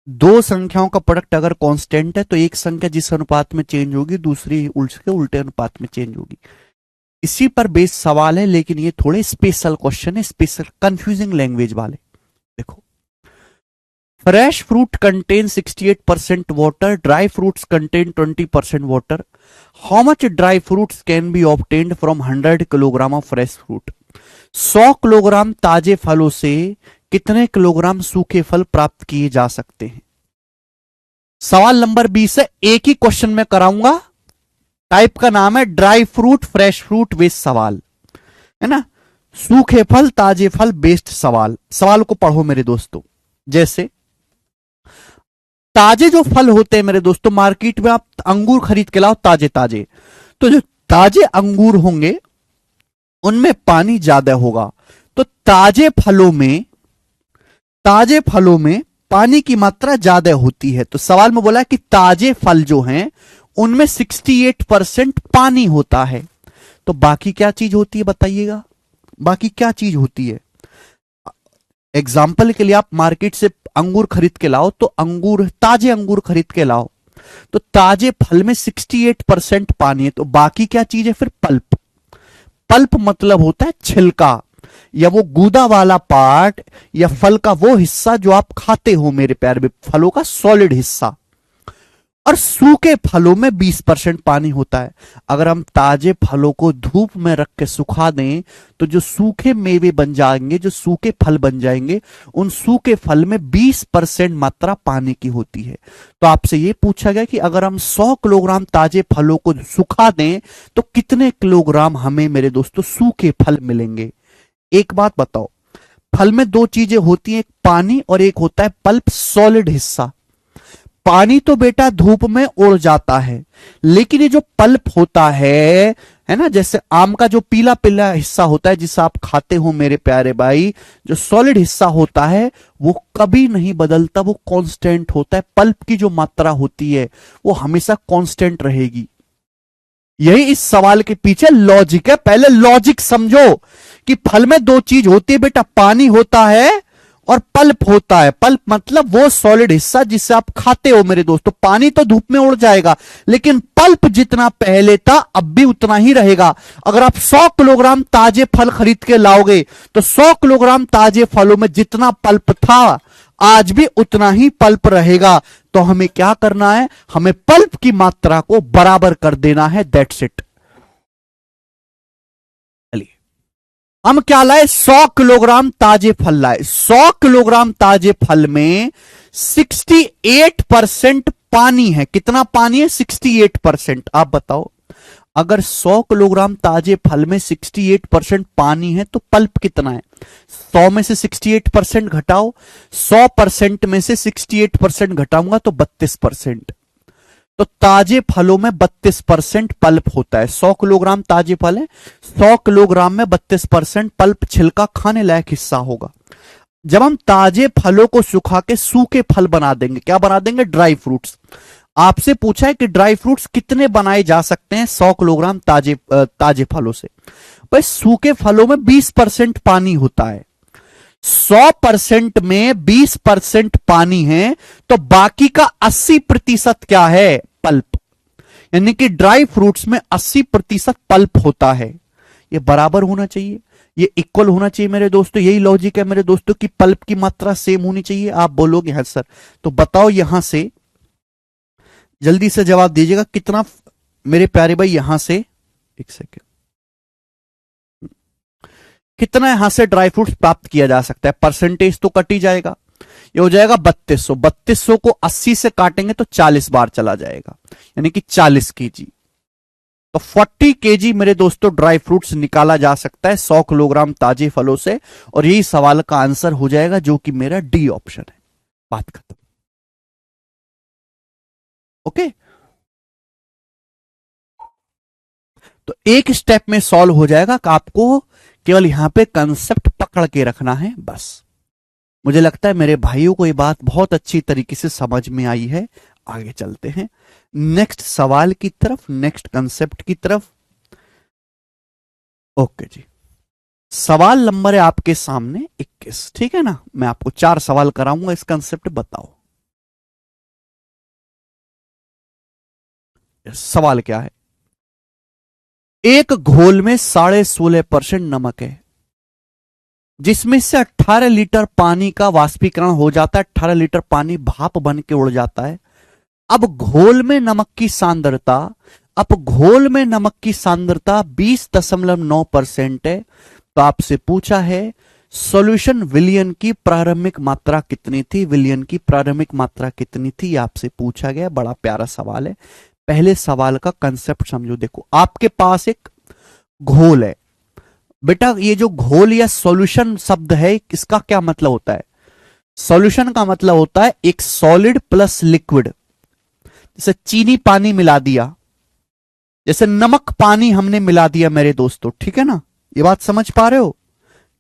दो संख्याओं का प्रोडक्ट अगर कांस्टेंट है तो एक संख्या जिस अनुपात में चेंज होगी दूसरी उसके उल्टे अनुपात में चेंज होगी। इसी पर बेस सवाल है, लेकिन ये थोड़े स्पेशल क्वेश्चन है, स्पेशल कंफ्यूजिंग लैंग्वेज वाले। देखो, fresh fruit contain 68% water, dry fruits contain 20% water. How much dry fruits can be obtained from 100 kilogram of fresh fruit? 100 kilogram ताजे फलों से कितने किलोग्राम सूखे फल प्राप्त किए जा सकते हैं? सवाल नंबर 20 है, एक ही क्वेश्चन में कराऊंगा। टाइप का नाम है dry fruit fresh fruit based सवाल, है ना? सूखे फल ताजे फल बेस्ड सवाल। सवाल को पढ़ो मेरे दोस्तों। जैसे ताजे जो फल होते हैं मेरे दोस्तों, मार्केट में आप अंगूर खरीद के लाओ ताजे ताजे, तो जो ताजे अंगूर होंगे उनमें पानी ज्यादा होगा। तो ताजे फलों में पानी की मात्रा ज्यादा होती है। तो सवाल में बोला कि ताजे फल जो हैं उनमें 68% पानी होता है। तो बाकी क्या चीज होती है बताइएगा? बाकी क्या चीज होती है? एग्जाम्पल के लिए आप मार्केट से अंगूर खरीद के लाओ, तो ताजे अंगूर खरीद के लाओ, तो ताजे फल में 68% पानी है। तो बाकी क्या चीज है फिर? पल्प। पल्प मतलब होता है छिलका, या वो गूदा वाला पार्ट, या फल का वो हिस्सा जो आप खाते हो मेरे प्यारे, फलों का सॉलिड हिस्सा। और सूखे फलों में 20% पानी होता है। अगर हम ताजे फलों को धूप में रख के सुखा दें तो जो सूखे मेवे बन जाएंगे, जो सूखे फल बन जाएंगे, उन सूखे फल में 20% मात्रा पानी की होती है। तो आपसे यह पूछा गया कि अगर हम 100 किलोग्राम ताजे फलों को सुखा दें तो कितने किलोग्राम हमें मेरे दोस्तों सूखे फल मिलेंगे? एक बात बताओ, फल में दो चीजें होती हैं, एक पानी और एक होता है पल्प, सॉलिड हिस्सा। पानी तो बेटा धूप में उड़ जाता है, लेकिन ये जो पल्प होता है ना, जैसे आम का जो पीला पीला हिस्सा होता है जिसे आप खाते हो मेरे प्यारे भाई, जो सॉलिड हिस्सा होता है वो कभी नहीं बदलता, वो कांस्टेंट होता है। पल्प की जो मात्रा होती है वो हमेशा कांस्टेंट रहेगी। यही इस सवाल के पीछे लॉजिक है। पहले लॉजिक समझो कि फल में दो चीज होती है बेटा, पानी होता है और पल्प होता है। पल्प मतलब वो सॉलिड हिस्सा जिसे आप खाते हो मेरे दोस्तों। पानी तो धूप में उड़ जाएगा, लेकिन पल्प जितना पहले था अब भी उतना ही रहेगा। अगर आप 100 किलोग्राम ताजे फल खरीद के लाओगे तो 100 किलोग्राम ताजे फलों में जितना पल्प था आज भी उतना ही पल्प रहेगा। तो हमें क्या करना है, हमें पल्प की मात्रा को बराबर कर देना है, दैट्स इट। हम क्या लाए, 100 किलोग्राम ताजे फल लाए। 100 किलोग्राम ताजे फल में 68% पानी है। कितना पानी है, 68%। आप बताओ, अगर 100 किलोग्राम ताजे फल में 68% पानी है तो पल्प कितना है? 100 में से 68% घटाओ, 100% में से 68% घटाऊंगा तो 32%। तो ताजे फलों में 32% पल्प होता है। 100 किलोग्राम ताजे फल है, 100 किलोग्राम में 32% पल्प, छिलका खाने लायक हिस्सा होगा। जब हम ताजे फलों को सुखा के सूखे फल बना देंगे, क्या बना देंगे, ड्राई फ्रूट्स। आपसे पूछा है कि ड्राई फ्रूट्स कितने बनाए जा सकते हैं 100 किलोग्राम ताजे फलों से। भाई सूखे फलों में 20% पानी होता है। 100% में 20% पानी है तो बाकी का 80% क्या है, पल्प। यानी कि ड्राई फ्रूट्स में 80% पल्प होता है। ये बराबर होना चाहिए, ये इक्वल होना चाहिए मेरे दोस्तों। यही लॉजिक है मेरे दोस्तों कि पल्प की मात्रा सेम होनी चाहिए। आप बोलोगे हाँ सर, तो बताओ यहां से जल्दी से जवाब दीजिएगा कितना मेरे प्यारे भाई, यहां से एक सेकेंड, कितना यहां से ड्राई फ्रूट्स प्राप्त किया जा सकता है। परसेंटेज तो कट ही जाएगा, ये हो जाएगा 3200। 3200 को 80 से काटेंगे तो 40 बार चला जाएगा, यानी कि 40 केजी। तो 40 केजी मेरे दोस्तों ड्राई फ्रूट्स निकाला जा सकता है 100 किलोग्राम ताजे फलों से, और यही सवाल का आंसर हो जाएगा जो कि मेरा डी ऑप्शन है। बात खत्म। ओके, तो एक स्टेप में सॉल्व हो जाएगा कि आपको केवल यहां पे कंसेप्ट पकड़ के रखना है बस। मुझे लगता है मेरे भाइयों को ये बात बहुत अच्छी तरीके से समझ में आई है। आगे चलते हैं नेक्स्ट सवाल की तरफ, नेक्स्ट कंसेप्ट की तरफ। ओके जी, सवाल नंबर है आपके सामने 21, ठीक है ना। मैं आपको 4 सवाल कराऊंगा, इस कंसेप्ट बताओ। सवाल क्या है, एक घोल में 16.5% नमक है जिसमें से 18 लीटर पानी का वाष्पीकरण हो जाता है। 18 लीटर पानी भाप बन के उड़ जाता है। अब घोल में नमक की सांद्रता, अब घोल में नमक की सांद्रता 20.9% है। तो आपसे पूछा है सॉल्यूशन विलयन की प्रारंभिक मात्रा कितनी थी, विलयन की प्रारंभिक मात्रा कितनी थी, आपसे पूछा गया। बड़ा प्यारा सवाल है। पहले सवाल का कंसेप्ट समझो। देखो आपके पास एक घोल है बेटा, ये जो घोल या सॉल्यूशन शब्द है इसका क्या मतलब होता है, सॉल्यूशन का मतलब होता है एक सॉलिड प्लस लिक्विड। जैसे चीनी पानी मिला दिया, जैसे नमक पानी हमने मिला दिया मेरे दोस्तों, ठीक है ना, ये बात समझ पा रहे हो,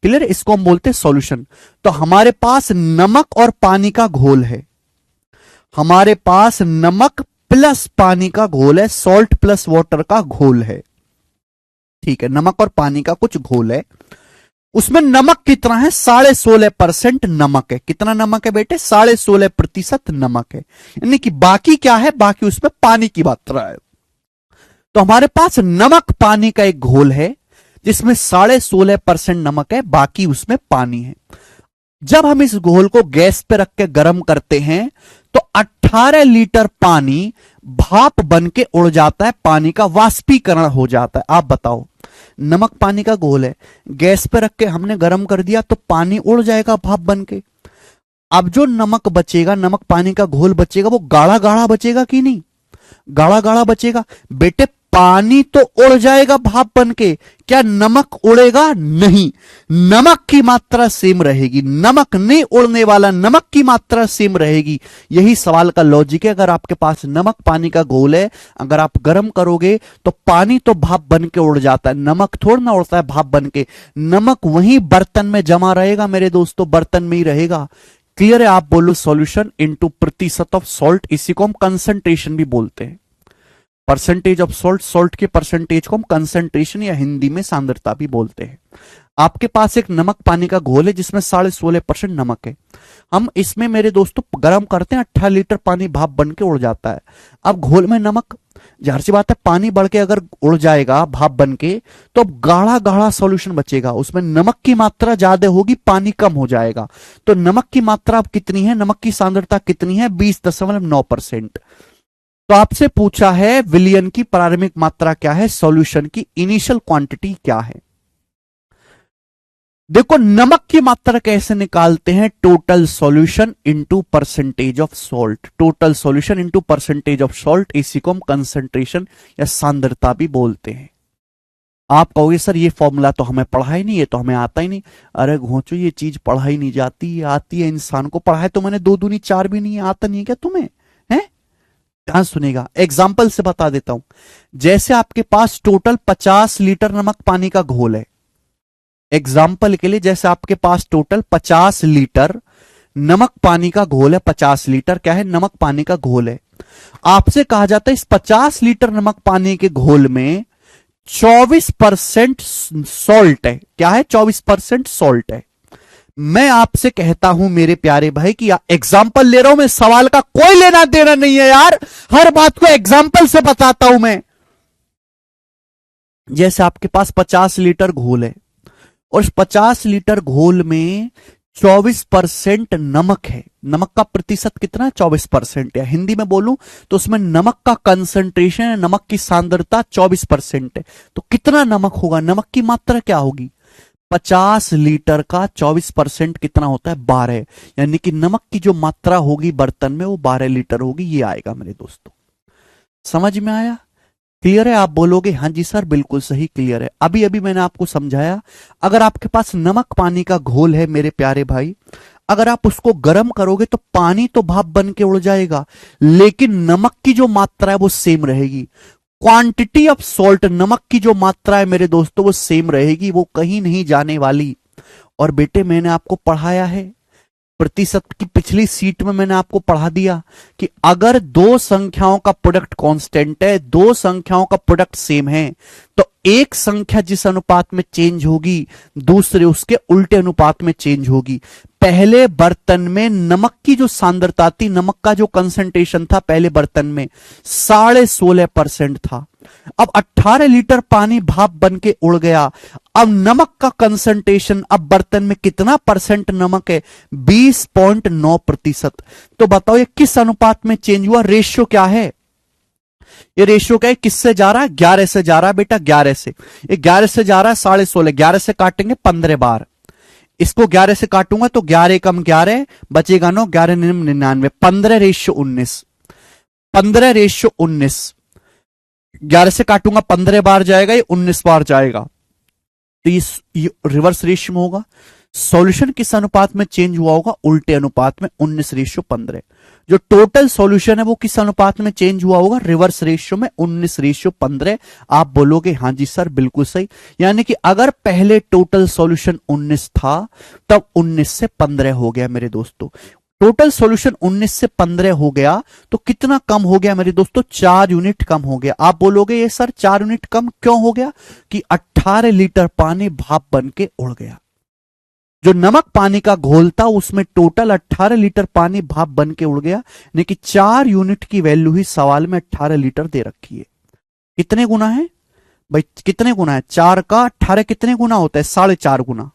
क्लियर। इसको हम बोलते हैं सॉल्यूशन। तो हमारे पास नमक और पानी का घोल है, हमारे पास नमक प्लस पानी का घोल है, सॉल्ट प्लस वाटर का घोल है, ठीक है। नमक और पानी का कुछ घोल है, उसमें नमक कितना है, 16.5% नमक है। कितना नमक है बेटे, 16.5% नमक है। यानी कि बाकी क्या है, बाकी उसमें पानी की मात्रा है। तो हमारे पास नमक पानी का एक घोल है जिसमें 16.5% नमक है, बाकी उसमें पानी है। जब हम इस घोल को गैस पे रख के गर्म करते हैं तो 18 लीटर पानी भाप बन के उड़ जाता है, पानी का वाष्पीकरण हो जाता है। आप बताओ, नमक पानी का घोल है, गैस पे रख के हमने गर्म कर दिया तो पानी उड़ जाएगा भाप बन के। अब जो नमक बचेगा, नमक पानी का घोल बचेगा, वो गाढ़ा गाढ़ा बचेगा कि नहीं, गाढ़ा गाढ़ा बचेगा। बेटे पानी तो उड़ जाएगा भाप बन के, क्या नमक उड़ेगा? नहीं, नमक की मात्रा सेम रहेगी, नमक नहीं उड़ने वाला, नमक की मात्रा सेम रहेगी। यही सवाल का लॉजिक है। अगर आपके पास नमक पानी का घोल है, अगर आप गर्म करोगे तो पानी तो भाप बन के उड़ जाता है, नमक थोड़ा ना उड़ता है भाप बन के। नमक वहीं बर्तन में जमा रहेगा मेरे दोस्तों, बर्तन में ही रहेगा। क्लियर है? आप बोलो सॉल्यूशन इनटू प्रतिशत ऑफ सॉल्ट, इसी को हम कंसंट्रेशन भी बोलते हैं। परसेंटेज ऑफ सॉल्ट, सॉल्ट के परसेंटेज को हम कंसंट्रेशन या हिंदी में सांद्रता भी बोलते हैं। आपके पास एक नमक पानी का घोल है जिसमें 16.5% नमक है। हम इसमें मेरे दोस्तों गर्म करते हैं, 18 लीटर पानी भाप बन के उड़ जाता है। अब घोल में नमक, जाहिर सी बात है पानी बढ़ के अगर उड़ जाएगा भाप बन के, तो अब गाढ़ा गाढ़ा सॉल्यूशन बचेगा, उसमें नमक की मात्रा ज्यादा होगी, पानी कम हो जाएगा। तो नमक की मात्रा अब कितनी है, नमक की सांद्रता कितनी है? 20.9%। तो आपसे पूछा है विलियन की प्रारंभिक मात्रा क्या है, सॉल्यूशन की इनिशियल क्वांटिटी क्या है। देखो नमक की मात्रा कैसे निकालते हैं, total solution into percentage of salt, total solution into percentage of salt, इसी को हम कंसंट्रेशन या सांद्रता भी बोलते हैं। आप कहोगे सर ये फॉर्मूला तो हमें पढ़ा ही नहीं, ये तो हमें आता ही नहीं। अरे घोंचो, ये चीज पढ़ाई नहीं जाती, आती है इंसान को। पढ़ाए तो मैंने 2 दूनी 4 भी नहीं, आता नहीं है क्या तुम्हें? है? ध्यान सुनेगा, एग्जाम्पल से बता देता हूं। जैसे आपके पास टोटल 50 लीटर नमक पानी का घोल है, एग्जाम्पल के लिए, जैसे आपके पास टोटल 50 लीटर नमक पानी का घोल है, 50 लीटर क्या है, नमक पानी का घोल है। आपसे कहा जाता है इस 50 लीटर नमक पानी के घोल में 24% सॉल्ट है। क्या है? 24% सॉल्ट है। मैं आपसे कहता हूं मेरे प्यारे भाई कि एग्जाम्पल ले रहा हूं मैं, सवाल का कोई लेना देना नहीं है यार, हर बात को एग्जाम्पल से बताता हूं मैं। जैसे आपके पास 50 लीटर घोल है और इस 50 लीटर घोल में 24% नमक है। नमक का प्रतिशत कितना है? 24%। या हिंदी में बोलूं तो उसमें नमक का कंसंट्रेशन है, नमक की सांद्रता 24% है। तो कितना नमक होगा, नमक की मात्रा क्या होगी? 50 लीटर का 24% कितना होता है? 12। यानी कि नमक की जो मात्रा होगी बर्तन में वो 12 लीटर होगी। ये आएगा मेरे दोस्तों, समझ में आया? क्लियर है? आप बोलोगे हाँ जी सर बिल्कुल सही, क्लियर है। अभी अभी मैंने आपको समझाया, अगर आपके पास नमक पानी का घोल है मेरे प्यारे भाई, अगर आप उसको गर्म करोगे तो पानी तो भाप बन के उड़ जाएगा, लेकिन नमक की जो मात्रा है वो सेम रहेगी। क्वांटिटी ऑफ सॉल्ट, नमक की जो मात्रा है मेरे दोस्तों वो सेम रहेगी, वो कहीं नहीं जाने वाली। और बेटे मैंने आपको पढ़ाया है, प्रतिशत की पिछली सीट में मैंने आपको पढ़ा दिया कि अगर दो संख्याओं का प्रोडक्ट कांस्टेंट है, दो संख्याओं का प्रोडक्ट सेम है, तो एक संख्या जिस अनुपात में चेंज होगी दूसरे उसके उल्टे अनुपात में चेंज होगी। पहले बर्तन में नमक की जो सांद्रता थी, नमक का जो कंसंट्रेशन था पहले बर्तन में 16.5% था। अब 18 लीटर पानी भाप बन के उड़ गया। अब नमक का कंसंट्रेशन अब बर्तन में कितना परसेंट नमक है? 20.9%। तो बताओ ये किस अनुपात में चेंज हुआ? रेशियो क्या है? ये रेशियो क्या है? किससे जा रहा है? 11 से जा रहा है बेटा, 11 से। ये 11 से जा रहा है 16.5, 11 से काटेंगे 15 बार, इसको 11 से काटूंगा तो 11 कम 11 बचेगा 9, 11 99, 15/19, 15/19। 11 से काटूंगा 15 बार जाएगा, ये 19 बार जाएगा, तो ये रिवर्स रेशियो में होगा। सॉल्यूशन किस अनुपात में चेंज हुआ होगा? उल्टे अनुपात में, 19/15। जो टोटल सॉल्यूशन है वो किस अनुपात में चेंज हुआ होगा? रिवर्स रेशियो में, 19/15। आप बोलोगे हाँ जी सर बिल्कुल सही। यानी कि अगर पहले टोटल सॉल्यूशन 19 था तब 19 से 15 हो गया मेरे दोस्तों। टोटल सॉल्यूशन 19 से 15 हो गया तो कितना कम हो गया मेरे दोस्तों? 4 यूनिट कम हो गया। आप बोलोगे ये सर 4 यूनिट कम क्यों हो गया? कि 18 लीटर पानी भाप बन के उड़ गया। जो नमक पानी का घोल था उसमें टोटल 18 लीटर पानी भाप बन के उड़ गया, यानी कि 4 यूनिट की वैल्यू ही सवाल में 18 लीटर दे रखी है। कितने गुना है भाई? कितने गुना है? 4 का 18 कितने गुना होता है? 4.5 गुना।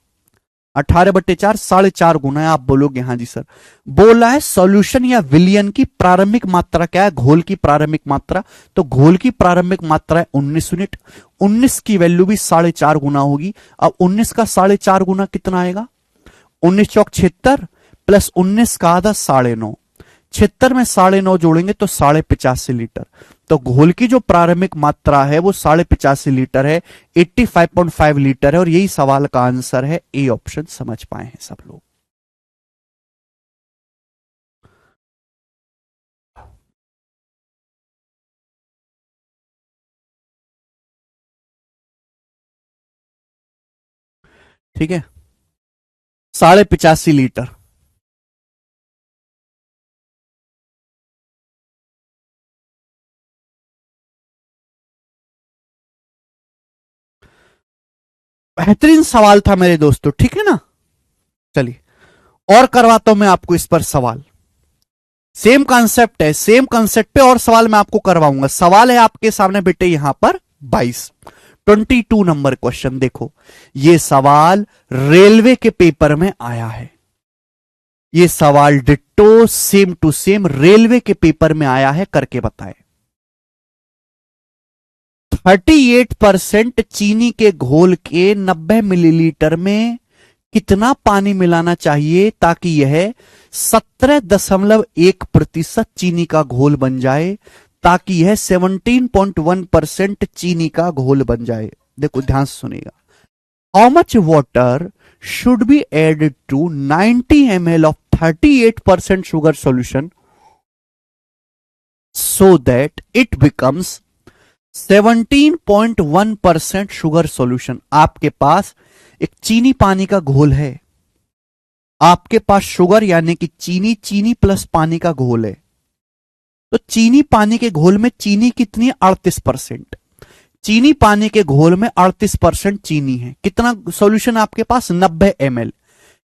18/4 4.5 गुना है। आप बोलोगे हाँ जी सर। बोला है सॉल्यूशन या विलियन की प्रारंभिक मात्रा क्या है? घोल की प्रारंभिक मात्रा। तो घोल की प्रारंभिक मात्रा है 19 यूनिट। 19 की वैल्यू भी 4.5 गुना होगी। अब 19 का 4.5 गुना कितना आएगा? 19 चौक 76 प्लस 19 का आधा 9.5, 76 में 9.5 जोड़ेंगे तो 85.5 लीटर। तो घोल की जो प्रारंभिक मात्रा है वो 85.5 लीटर है, 85.5 लीटर है, और यही सवाल का आंसर है। ए ऑप्शन समझ पाए हैं सब लोग? ठीक है, 85.5 लीटर। बेहतरीन सवाल था मेरे दोस्तों, ठीक है ना। चलिए और करवाता हूं मैं आपको इस पर सवाल। सेम कॉन्सेप्ट है, सेम कॉन्सेप्ट पे और सवाल मैं आपको करवाऊंगा। सवाल है आपके सामने बेटे यहां पर 22 नंबर क्वेश्चन। देखो ये सवाल रेलवे के पेपर में आया है, ये सवाल ditto same to same railway के पेपर में आया है, करके बताए। 38% चीनी के घोल के 90 मिलीलीटर में कितना पानी मिलाना चाहिए ताकि यह 17.1% चीनी का घोल बन जाए, ताकि यह 17.1% चीनी का घोल बन जाए। देखो ध्यान से सुनिएगा। How much water should be added to 90 ml of 38% sugar solution so that it becomes 17.1% sugar solution. आपके पास एक चीनी पानी का घोल है, आपके पास शुगर यानी कि चीनी, चीनी प्लस पानी का घोल है। तो चीनी पानी के घोल में चीनी कितनी है? 38%। चीनी पानी के घोल में 38% चीनी है। कितना सॉल्यूशन आपके पास? 90 ml।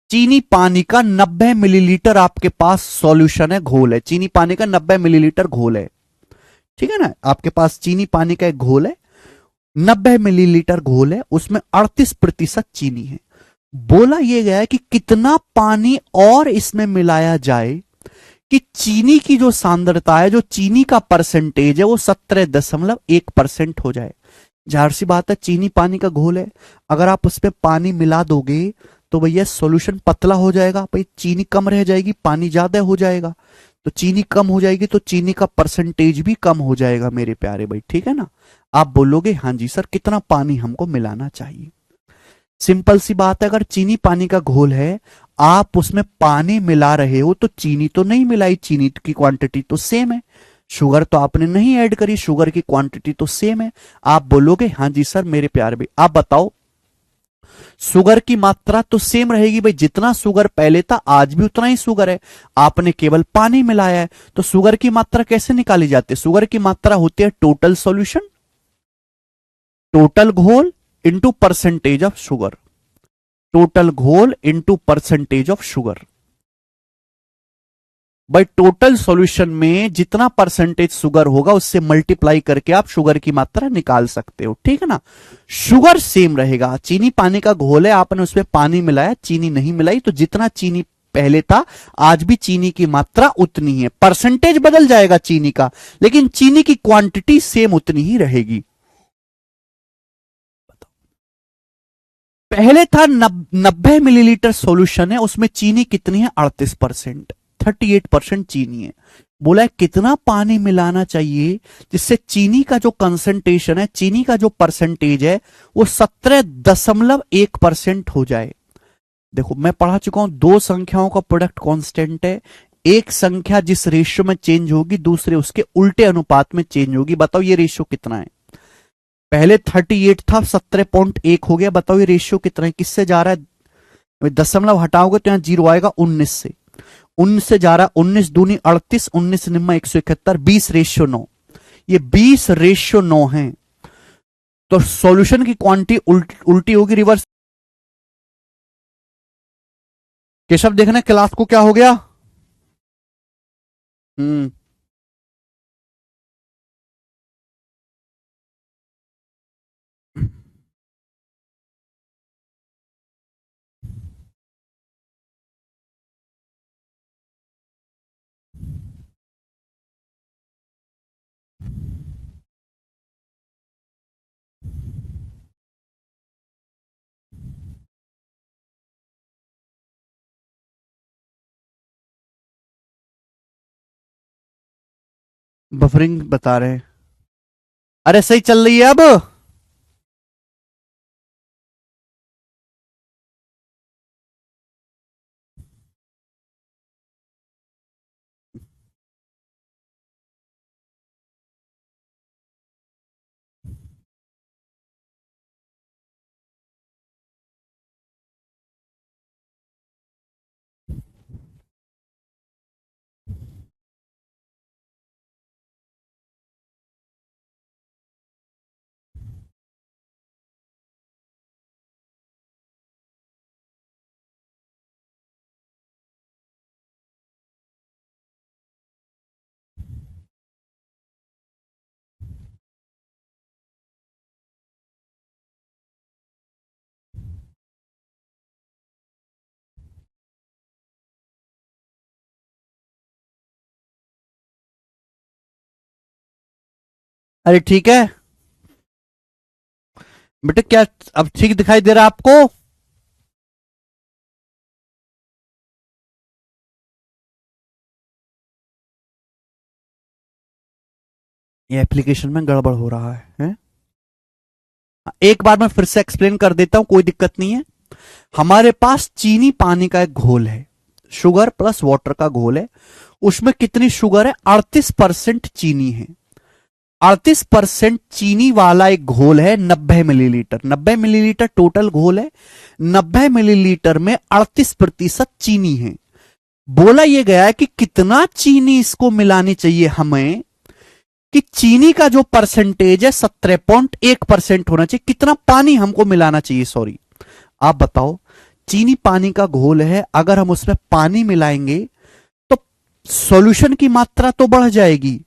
चीनी पानी का 90 मिलीलीटर आपके पास सॉल्यूशन है, घोल है। चीनी पानी का 90 मिलीलीटर घोल है, ठीक है ना। आपके पास चीनी पानी का एक घोल है, 90 मिलीलीटर घोल है, उसमें 38% चीनी है। बोला यह गया है कि कितना पानी और इसमें मिलाया जाए कि चीनी की जो सांद्रता है, जो चीनी का परसेंटेज है, वो 17.1% हो जाए। जाहिर सी बात है, चीनी पानी का घोल है, अगर आप उसमें पानी मिला दोगे तो भैया सॉल्यूशन पतला हो जाएगा, भाई चीनी कम रह जाएगी, पानी ज्यादा हो जाएगा। तो चीनी कम हो जाएगी तो चीनी का परसेंटेज भी कम हो जाएगा मेरे प्यारे भाई, ठीक है ना। आप बोलोगे हाँ जी सर कितना पानी हमको मिलाना चाहिए। सिंपल सी बात है, अगर चीनी पानी का घोल है, आप उसमें पानी मिला रहे हो तो चीनी तो नहीं मिलाई, चीनी की क्वांटिटी तो सेम है। शुगर तो आपने नहीं ऐड करी, शुगर की क्वांटिटी तो सेम है। आप बोलोगे हाँ जी सर मेरे प्यारे भाई। आप बताओ, शुगर की मात्रा तो सेम रहेगी भाई, जितना शुगर पहले था आज भी उतना ही शुगर है, आपने केवल पानी मिलाया है। तो शुगर की मात्रा कैसे निकाली जाती है? शुगर की मात्रा होती है टोटल सॉल्यूशन, टोटल घोल into percentage of sugar, total घोल इंटू परसेंटेज ऑफ शुगर। भाई टोटल सॉल्यूशन में जितना परसेंटेज शुगर होगा उससे मल्टीप्लाई करके आप शुगर की मात्रा निकाल सकते हो, ठीक है ना। शुगर सेम रहेगा, चीनी पानी का घोल है, आपने उसमें पानी मिलाया, चीनी नहीं मिलाई, तो जितना चीनी पहले था आज भी चीनी की मात्रा उतनी है। परसेंटेज बदल जाएगा चीनी का, लेकिन चीनी की क्वांटिटी सेम उतनी ही रहेगी। पहले था 90 मिलीलीटर सॉल्यूशन है, उसमें चीनी कितनी है? 38%, 38% चीनी है। बोला है कितना पानी मिलाना चाहिए जिससे चीनी का जो कंसंट्रेशन है, चीनी का जो परसेंटेज है, वो 17.1% हो जाए। देखो मैं पढ़ा चुका हूं, दो संख्याओं का प्रोडक्ट कांस्टेंट है, एक संख्या जिस रेशियो में चेंज होगी दूसरे उसके उल्टे अनुपात में चेंज होगी। बताओ ये रेशियो कितना है? पहले 38 था, 17.1 हो गया। बताओ ये रेशियो कितना है, किससे जा रहा है? दशमलव हटाओगे तो यहां जीरो आएगा, 19 से। 19 से जा रहा है, 19 दूनी 38, 19 निम्मा 171, 20:9। ये 20:9 है। तो सॉल्यूशन की क्वांटिटी उल्टी होगी, रिवर्स। केशव देखना क्लास को क्या हो गया। हम्म। बफरिंग बता रहे हैं। अरे सही चल रही है अब। अरे ठीक है बेटे, क्या अब ठीक दिखाई दे रहा है आपको? ये एप्लीकेशन में गड़बड़ हो रहा है? एक बार मैं फिर से एक्सप्लेन कर देता हूं, कोई दिक्कत नहीं है। हमारे पास चीनी पानी का एक घोल है, शुगर प्लस वाटर का घोल है। उसमें कितनी शुगर है? 38% चीनी है। 38% चीनी वाला एक घोल है, 90 मिलीलीटर। 90 मिलीलीटर टोटल घोल है। 90 मिलीलीटर में 38% चीनी है। बोला यह गया है कि कितना चीनी इसको मिलानी चाहिए हमें, कि चीनी का जो परसेंटेज है 17.1% होना चाहिए। कितना पानी हमको मिलाना चाहिए, सॉरी आप बताओ। चीनी पानी का घोल है, अगर हम उसमें पानी मिलाएंगे तो सॉल्यूशन की मात्रा तो बढ़ जाएगी,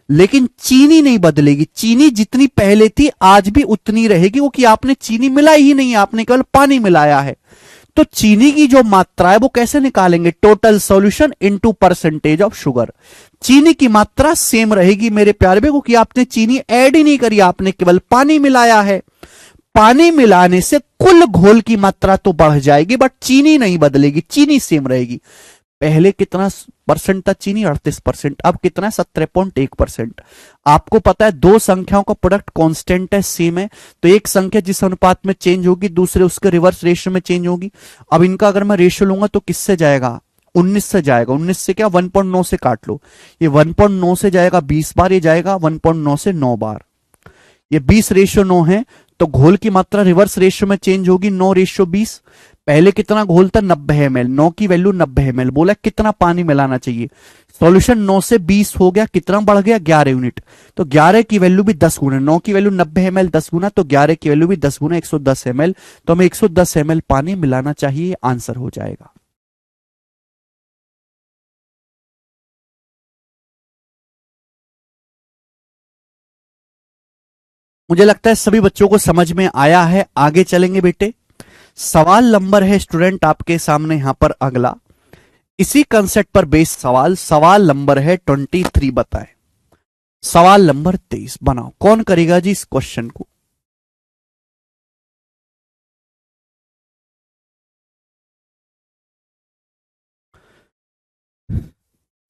लेकिन चीनी नहीं बदलेगी। चीनी जितनी पहले थी आज भी उतनी रहेगी, क्योंकि आपने चीनी मिलाई ही नहीं, आपने केवल पानी मिलाया है। तो चीनी की जो मात्रा है वो कैसे निकालेंगे? Total solution into percentage of sugar. चीनी की मात्रा सेम रहेगी मेरे प्यारे में, क्योंकि आपने चीनी ऐड ही नहीं करी, आपने केवल पानी मिलाया है। पानी मिलाने से कुल घोल की मात्रा तो बढ़ जाएगी, बट चीनी नहीं बदलेगी, चीनी सेम रहेगी। पहले कितना परसेंट था चीनी? 38%। अब कितना है? 17.1%। आपको पता है दो संख्याओं का प्रोडक्ट कांस्टेंट है, सेम है, तो एक संख्या जिस अनुपात में चेंज होगी दूसरे उसके रिवर्स रेशियो में चेंज होगी। अब इनका अगर मैं रेशियो लूंगा तो किससे जाएगा? 19 से जाएगा। 19 से क्या? 1.9 से काट लो। ये 1.9 से जाएगा 20 बार, ये जाएगा 1.9 से 9 बार। ये 20:9 है, तो घोल की मात्रा रिवर्स रेशियो में चेंज होगी, 9:20। पहले कितना घोल था? 90 ml। 9 की वैल्यू 90 ml। बोला कितना पानी मिलाना चाहिए? सॉल्यूशन 9 से 20 हो गया, कितना बढ़ गया? 11 यूनिट। तो 11 की वैल्यू भी 10 गुना, 9 की वैल्यू 90 ml 10 गुना, तो 11 की वैल्यू भी 10 गुना 110 ml। तो हमें 110 ml पानी मिलाना चाहिए, आंसर हो जाएगा। मुझे लगता है सभी बच्चों को समझ में आया है। आगे चलेंगे बेटे। सवाल नंबर है स्टूडेंट आपके सामने यहां पर अगला, इसी कंसेप्ट पर बेस्ड सवाल। सवाल नंबर है 23, बताए। सवाल नंबर 23 बनाओ। कौन करेगा जी इस क्वेश्चन को?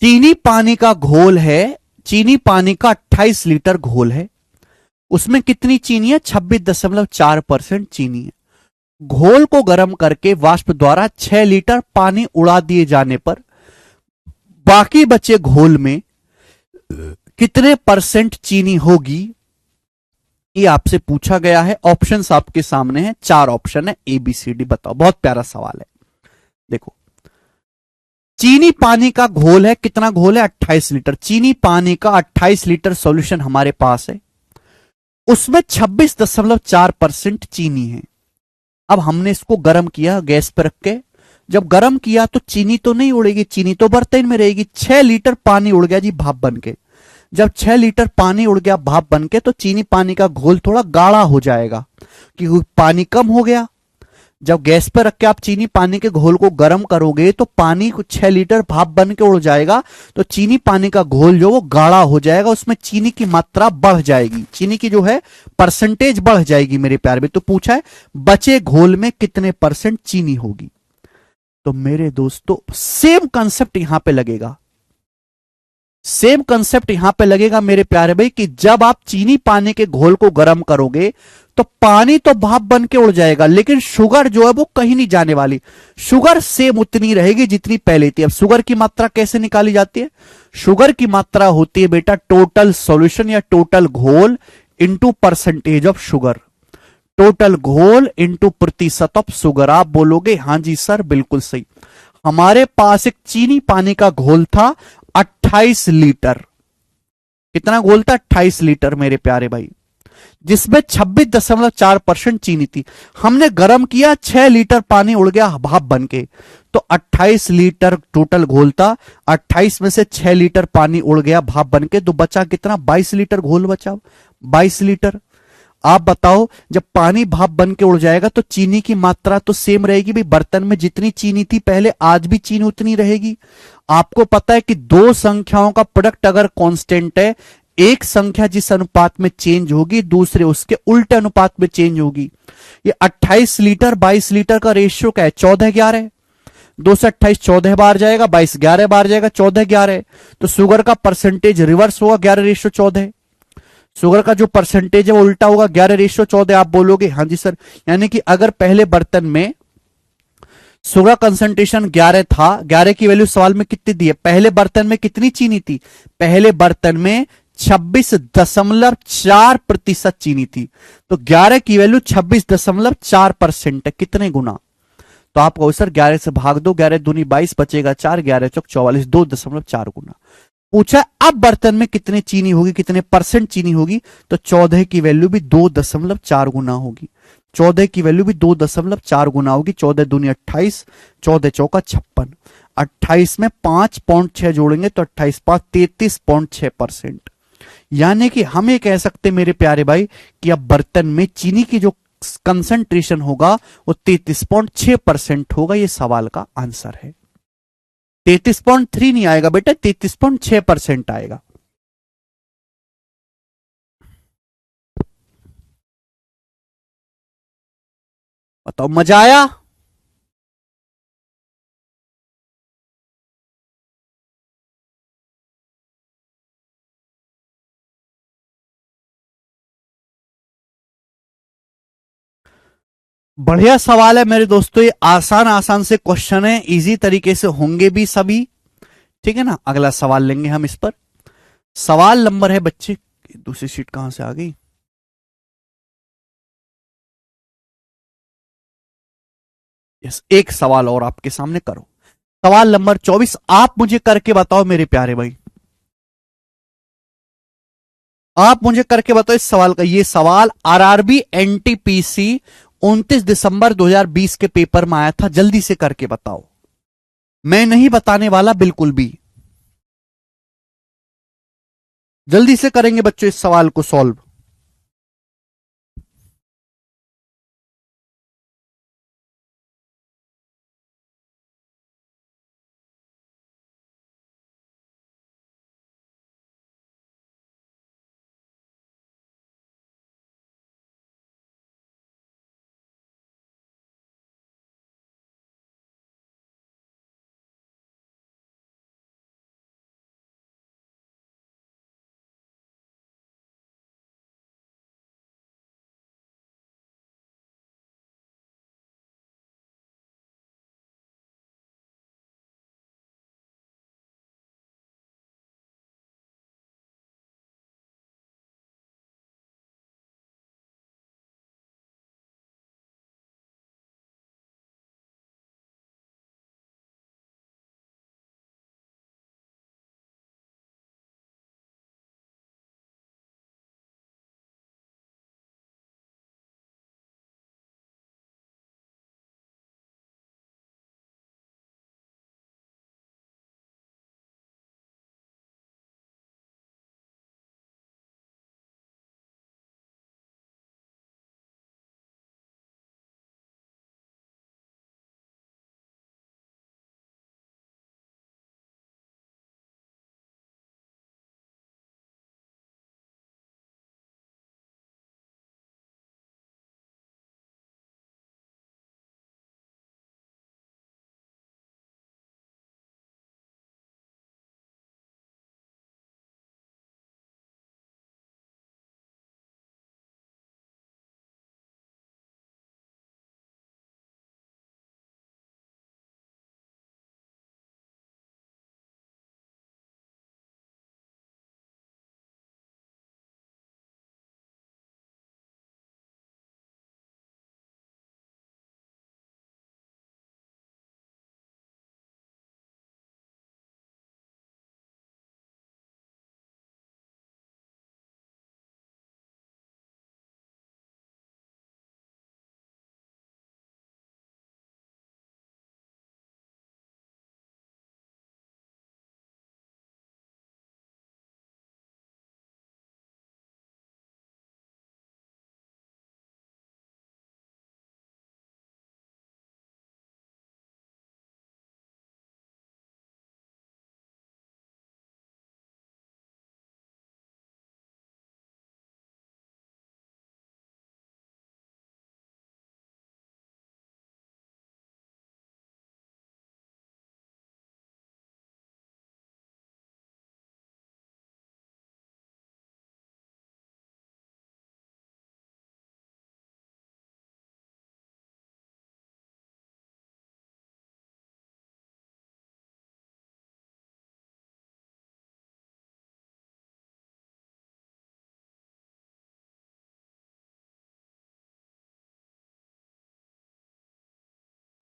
चीनी पानी का घोल है, चीनी पानी का 28 लीटर घोल है। उसमें कितनी चीनी है? 26.4% चीनी है। घोल को गर्म करके वाष्प द्वारा 6 लीटर पानी उड़ा दिए जाने पर बाकी बचे घोल में कितने परसेंट चीनी होगी? ये आपसे पूछा गया है। ऑप्शंस आपके सामने हैं, 4 ऑप्शन है, ए बी सी डी। बताओ, बहुत प्यारा सवाल है। देखो, चीनी पानी का घोल है, कितना घोल है? 28 लीटर। चीनी पानी का 28 लीटर सॉल्यूशन हमारे पास है, उसमें 26.4% चीनी है। अब हमने इसको गर्म किया गैस पर रख के। जब गर्म किया तो चीनी तो नहीं उड़ेगी, चीनी तो बर्तन में रहेगी। 6 लीटर पानी उड़ गया जी भाप बन के। जब 6 लीटर पानी उड़ गया भाप बन के, तो चीनी पानी का घोल थोड़ा गाढ़ा हो जाएगा, क्योंकि पानी कम हो गया। जब गैस पर रख के आप चीनी पानी के घोल को गर्म करोगे तो पानी को 6 लीटर भाप बन के उड़ जाएगा, तो चीनी पानी का घोल जो वो गाढ़ा हो जाएगा, उसमें चीनी की मात्रा बढ़ जाएगी, चीनी की जो है परसेंटेज बढ़ जाएगी मेरे प्यार में। तो पूछा है बचे घोल में कितने परसेंट चीनी होगी। तो मेरे दोस्तों सेम कंसेप्ट यहां पे लगेगा। सेम कंसेप्ट यहां पे लगेगा मेरे प्यारे भाई कि जब आप चीनी पानी के घोल को गर्म करोगे तो पानी तो भाप बन के उड़ जाएगा, लेकिन शुगर जो है वो कहीं नहीं जाने वाली। शुगर सेम उतनी रहेगी जितनी पहले थी। अब शुगर की मात्रा कैसे निकाली जाती है? शुगर की मात्रा होती है बेटा टोटल सॉल्यूशन या टोटल घोल into percentage of sugar. Total घोल इंटू प्रतिशत ऑफ शुगर। आप बोलोगे हाँ जी सर बिल्कुल सही। हमारे पास एक चीनी पानी का घोल था 28 लीटर। कितना घोल था? 28 लीटर मेरे प्यारे भाई, जिसमें 26.4% चीनी थी। हमने गर्म किया, 6 लीटर पानी उड़ गया भाप बन के। तो 28 लीटर टोटल घोल था, 28 में से 6 लीटर पानी उड़ गया भाप बन के, तो बचा कितना? 22 लीटर घोल बचा। 22 लीटर। आप बताओ जब पानी भाप बन के उड़ जाएगा तो चीनी की मात्रा तो सेम रहेगी भाई। बर्तन में जितनी चीनी थी पहले, आज भी चीनी उतनी रहेगी। आपको पता है कि दो संख्याओं का प्रोडक्ट अगर कांस्टेंट है, एक संख्या जिस अनुपात में चेंज होगी दूसरे उसके उल्टे अनुपात में चेंज होगी। ये 28 लीटर 22 लीटर का रेशियो क्या है? 14:11। 2 से 28 14 बार जाएगा, 22 11 बार जाएगा, 14:11। तो शुगर का परसेंटेज रिवर्स होगा, 11:14। शुगर का जो परसेंटेज है वो उल्टा होगा, 11:14। आप बोलोगे हाँ जी सर। यानी कि अगर पहले बर्तन में शुगर कंसंट्रेशन 11 था, 11 की वैल्यू सवाल में कितनी दी है? पहले बर्तन में कितनी चीनी थी? पहले बर्तन में 26.4% चीनी थी। तो 11 की वैल्यू 26.4% है। कितने गुना? तो आप कहो सर 11 से भाग दो, 11 दूनी 22, बचेगा 4, 11 चौक 44, 2.4 गुना। पूछा अब बर्तन में कितने चीनी होगी, कितने परसेंट चीनी होगी? तो 14 की वैल्यू भी 2.4 गुना होगी। 14 की वैल्यू भी 2.4 गुना होगी। 14 दूनी 28, 14 चौका 56। 28 में 5.6 जोड़ेंगे तो 28 5 33.6%। यानी कि हम ये कह सकते मेरे प्यारे भाई कि अब बर्तन में चीनी की जो कंसंट्रेशन होगा वो 33.6% होगा। ये सवाल का आंसर है। 33.3 नहीं आएगा बेटा, 33.6% आएगा। बताओ मजा आया? बढ़िया सवाल है मेरे दोस्तों। ये आसान आसान से क्वेश्चन है, इजी तरीके से होंगे भी सभी। ठीक है ना? अगला सवाल लेंगे हम इस पर। सवाल नंबर है बच्चे, दूसरी शीट कहां से आ गई? यस, एक सवाल और आपके सामने करो। सवाल नंबर 24 आप मुझे करके बताओ मेरे प्यारे भाई। आप मुझे करके बताओ इस सवाल का। ये सवाल आरआरबी एनटीपीसी 29 दिसंबर 2020 के पेपर में आया था। जल्दी से करके बताओ, मैं नहीं बताने वाला बिल्कुल भी। जल्दी से करेंगे बच्चों इस सवाल को सॉल्व।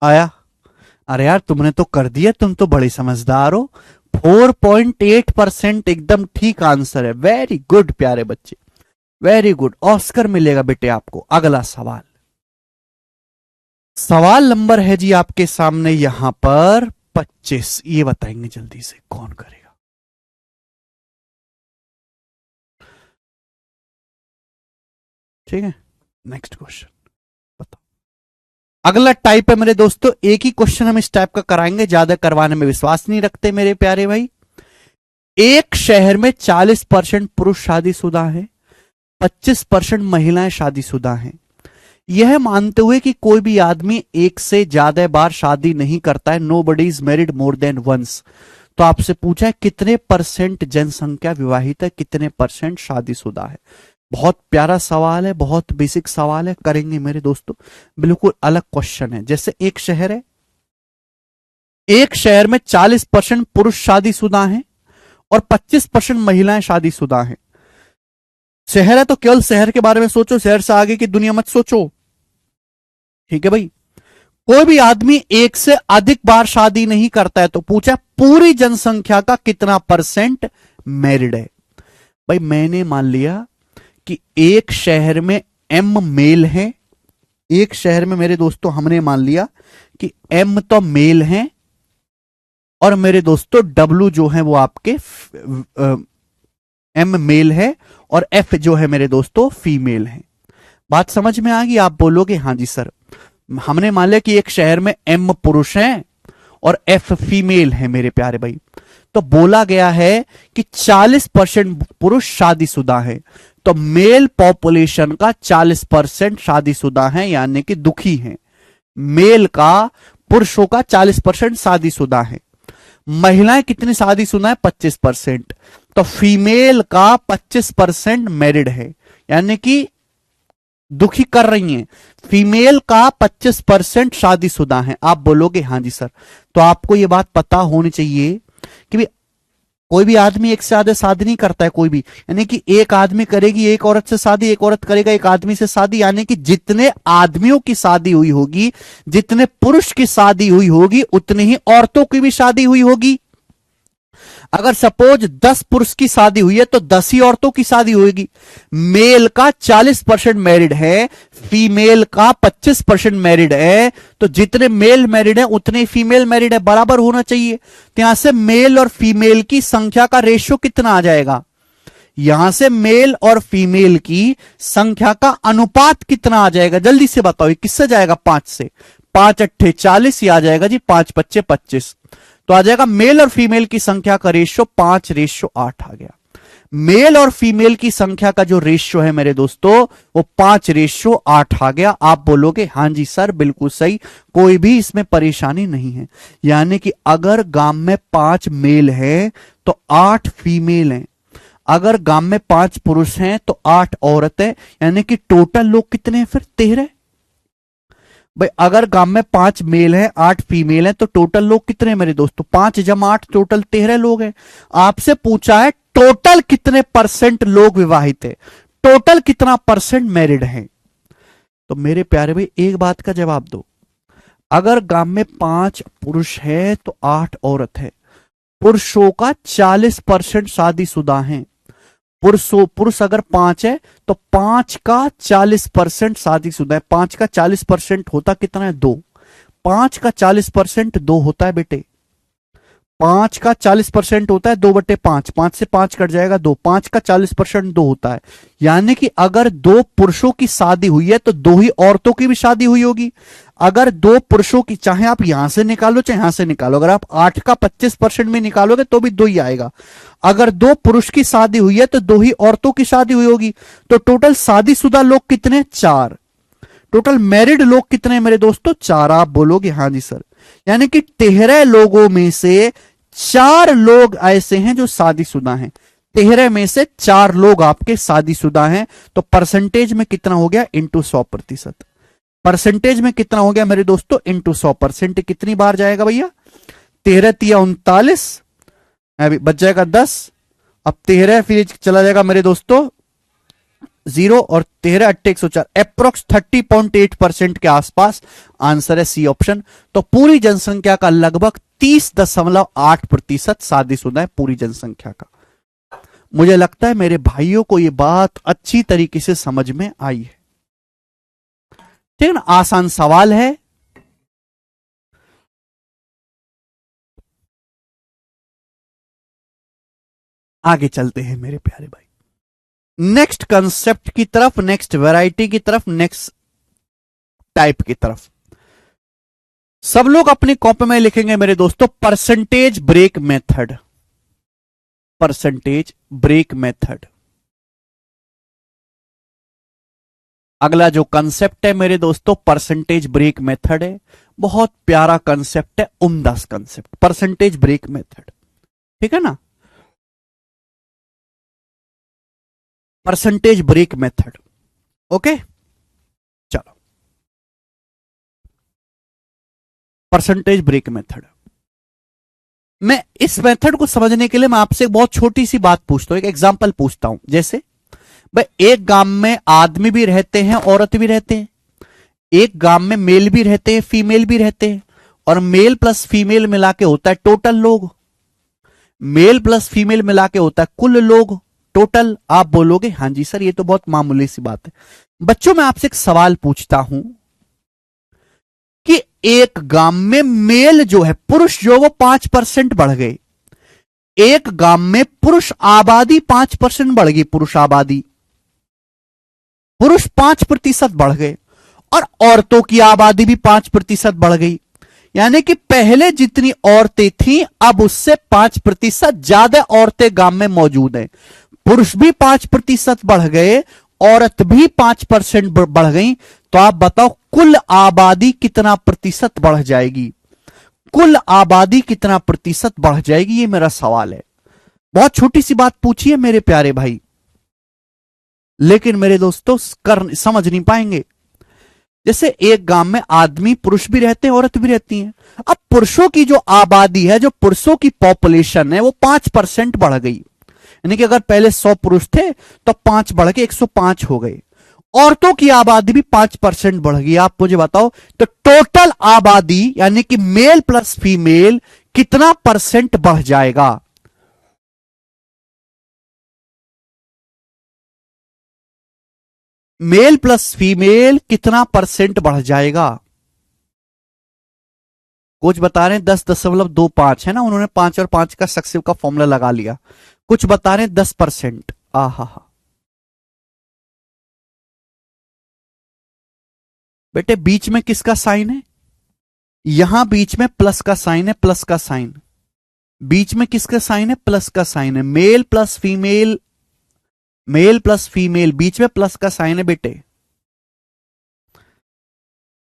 आया? अरे यार तुमने तो कर दिया, तुम तो बड़ी समझदार हो। 4.8% एकदम ठीक आंसर है। वेरी गुड प्यारे बच्चे, वेरी गुड। ऑस्कर मिलेगा बेटे आपको। अगला सवाल, सवाल नंबर है जी आपके सामने यहां पर 25। ये बताएंगे जल्दी से कौन करेगा? ठीक है, नेक्स्ट क्वेश्चन बताओ। अगला टाइप है मेरे दोस्तों, एक ही क्वेश्चन हम इस टाइप का कराएंगे, ज्यादा करवाने में विश्वास नहीं रखते मेरे प्यारे भाई। एक शहर में 40% पुरुष शादीशुदा है, 25% महिलाएं शादीशुदा हैं। यह मानते हुए कि कोई भी आदमी एक से ज्यादा बार शादी नहीं करता है, nobody is married more than once, तो आपसे पूछा है कितने परसेंट जनसंख्या विवाहित है, कितने परसेंट शादीशुदा है। बहुत प्यारा सवाल है, बहुत बेसिक सवाल है, करेंगे मेरे दोस्तों। बिल्कुल अलग क्वेश्चन है। जैसे एक शहर है, एक शहर में 40% पुरुष शादीशुदा हैं और 25% महिलाएं शादीशुदा हैं। शहर है तो केवल शहर के बारे में सोचो, शहर से आगे की दुनिया मत सोचो। ठीक है भाई। कोई भी आदमी एक से अधिक बार शादी नहीं करता है, तो पूछा पूरी जनसंख्या का कितना परसेंट मैरिड है। भाई मैंने मान लिया कि एक शहर में एम मेल है, एक शहर में मेरे दोस्तों हमने मान लिया कि एम तो मेल है और मेरे दोस्तों डब्ल्यू जो है वो आपके एम मेल है और एफ जो है मेरे दोस्तों फीमेल है। बात समझ में आ गई? आप बोलोगे हाँ जी सर। हमने मान लिया कि एक शहर में एम पुरुष है और एफ फीमेल है मेरे प्यारे भाई। तो बोला गया है कि 40% पुरुष शादीशुदा है, तो मेल पॉपुलेशन का 40% शादीशुदा है, यानी कि दुखी है। मेल का, पुरुषों का 40% शादीशुदा है। महिलाएं कितनी शादीशुदा है? 25%। तो फीमेल का 25% मैरिड है, यानी कि दुखी कर रही हैं। फीमेल का 25% शादीशुदा है। आप बोलोगे हाँ जी सर। तो आपको यह बात पता होनी चाहिए कि भी कोई भी आदमी एक से ज्यादा शादी नहीं करता है कोई भी, यानी कि एक आदमी करेगी एक औरत से शादी, एक औरत करेगा एक आदमी से शादी, यानी कि जितने आदमियों की शादी हुई होगी, जितने पुरुष की शादी हुई होगी, उतनी ही औरतों की भी शादी हुई होगी। अगर सपोज 10 पुरुष की शादी हुई है तो 10 ही औरतों की शादी होगी। मेल का 40% मैरिड है, फीमेल का 25% मैरिड है, तो जितने मेल मैरिड है उतने फीमेल मैरिड है, बराबर होना चाहिए। तो यहां से मेल और फीमेल की संख्या का रेशियो कितना आ जाएगा? यहां से मेल और फीमेल की संख्या का अनुपात कितना आ जाएगा? जल्दी से बताओ, किससे जाएगा? 5 से। 5 अट्ठे 40, आ जाएगा जी 5 पच्चे 25। तो आ जाएगा मेल और फीमेल की संख्या का रेशियो 5:8 आ गया। मेल और फीमेल की संख्या का जो रेशियो है मेरे दोस्तों वो 5:8 आ गया। आप बोलोगे हाँ जी सर बिल्कुल सही, कोई भी इसमें परेशानी नहीं है। यानी कि अगर गांव में 5 मेल है तो 8 फीमेल हैं, अगर गांव में 5 पुरुष हैं तो 8 औरत है, यानी कि टोटल लोग कितने हैं फिर? 13। भाई अगर गांव में 5 मेल है 8 फीमेल है तो टोटल लोग कितने हैं मेरे दोस्तों? 5 जमा 8 टोटल 13 लोग हैं। आपसे पूछा है टोटल कितने परसेंट लोग विवाहित है, टोटल कितना परसेंट मैरिड है। तो मेरे प्यारे भाई एक बात का जवाब दो, अगर गांव में 5 पुरुष है तो 8 औरत है, पुरुषों का 40% शादीशुदा है। पुरुष अगर 5 है तो 5 का 40% शादीशुदा है। 5 का 40% होता कितना है? 2। 5 का 40% 2 होता है बेटे। 5 का 40% होता है 2/5। 5 से 5 कट जाएगा 2। 5 का 40% 2 होता है, यानी कि अगर 2 पुरुषों की शादी हुई है तो 2 ही औरतों की भी शादी हुई होगी। अगर 2 पुरुषों की, चाहे आप यहां से निकालो चाहे यहां से निकालो, अगर आप 8 का 25% में निकालोगे तो भी 2 ही आएगा। अगर 2 पुरुष की शादी हुई है तो 2 ही औरतों की शादी हुई होगी। तो टोटल शादीशुदा लोग कितने? 4। टोटल मैरिड लोग कितने मेरे दोस्तों? 4। आप बोलोगे हाँ जी सर। यानी कि 13 लोगों में से 4 लोग ऐसे हैं जो शादीशुदा हैं। 13 में से 4 लोग आपके शादीशुदा हैं। तो परसेंटेज में कितना हो गया? इंटू 100%। परसेंटेज में कितना हो गया मेरे दोस्तों? इंटू 100%। कितनी बार जाएगा भैया? 13 तिया 39, अभी बच जाएगा 10। अब 13 फिर चला जाएगा मेरे दोस्तों 0 और 13 अट्ठे 104, अप्रोक्स 30.8% के आसपास आंसर है सी ऑप्शन। तो पूरी जनसंख्या का लगभग 30.8% शादीशुदा है पूरी जनसंख्या का। मुझे लगता है मेरे भाइयों को यह बात अच्छी तरीके से समझ में आई है। ठीक है ना, आसान सवाल है। आगे चलते हैं मेरे प्यारे भाई, नेक्स्ट कंसेप्ट की तरफ, नेक्स्ट वैरायटी की तरफ, नेक्स्ट टाइप की तरफ। सब लोग अपनी कॉपी में लिखेंगे मेरे दोस्तों, percentage break method. Percentage break method अगला जो कंसेप्ट है मेरे दोस्तों, परसेंटेज ब्रेक मेथड है। बहुत प्यारा कंसेप्ट है, उम्दा कंसेप्ट, परसेंटेज ब्रेक मेथड। ठीक है ना, परसेंटेज ब्रेक मेथड। ओके, चलो, परसेंटेज ब्रेक मेथड। मैं इस मेथड को समझने के लिए मैं आपसे एक बहुत छोटी सी बात पूछता हूं, एक एग्जांपल पूछता हूं। जैसे भाई एक गांव में आदमी भी रहते हैं, औरत भी रहते हैं। एक गांव में मेल भी रहते हैं, फीमेल भी रहते हैं, और मेल प्लस फीमेल मिला के होता है टोटल लोग। मेल प्लस फीमेल मिला के होता है कुल लोग, टोटल। आप बोलोगे हां जी सर ये तो बहुत मामूली सी बात है। बच्चों मैं आपसे एक सवाल पूछता हूं कि एक गांव में मेल जो है, पुरुष जो वो 5% बढ़ गए। एक गांव में पुरुष आबादी 5% बढ़ गई, पुरुष आबादी, पुरुष 5% बढ़ गए, और औरतों की आबादी भी 5% बढ़ गई। यानी कि पहले जितनी औरतें थीं अब उससे 5% ज्यादा औरतें गांव में मौजूद हैं। पुरुष भी 5% बढ़ गए, औरत भी 5% बढ़ गई। तो आप बताओ कुल आबादी कितना प्रतिशत बढ़ जाएगी? कुल आबादी कितना प्रतिशत बढ़ जाएगी, ये मेरा सवाल है। बहुत छोटी सी बात पूछी है मेरे प्यारे भाई, लेकिन मेरे दोस्तों समझ नहीं पाएंगे। जैसे एक गांव में आदमी, पुरुष भी रहते हैं, औरत भी रहती हैं। अब पुरुषों की जो आबादी है, जो पुरुषों की पॉपुलेशन है, वो 5% बढ़ गई। यानी कि अगर पहले 100 पुरुष थे तो 5 बढ़ के 105 हो गए। औरतों की आबादी भी 5% बढ़ गई। आप मुझे बताओ तो टोटल आबादी यानी कि मेल प्लस फीमेल कितना परसेंट बढ़ जाएगा? मेल प्लस फीमेल कितना परसेंट बढ़ जाएगा? कुछ बता रहे हैं 10.25 है ना, उन्होंने 5 और 5 का सक्सेसिव का फॉर्मूला लगा लिया। कुछ बता रहे हैं 10%। आहा, बेटे बीच में किसका साइन है? यहां बीच में प्लस का साइन है, प्लस का साइन। बीच में किसका साइन है? प्लस का साइन है। Male plus female, male plus female, बीच में प्लस का साइन है बेटे।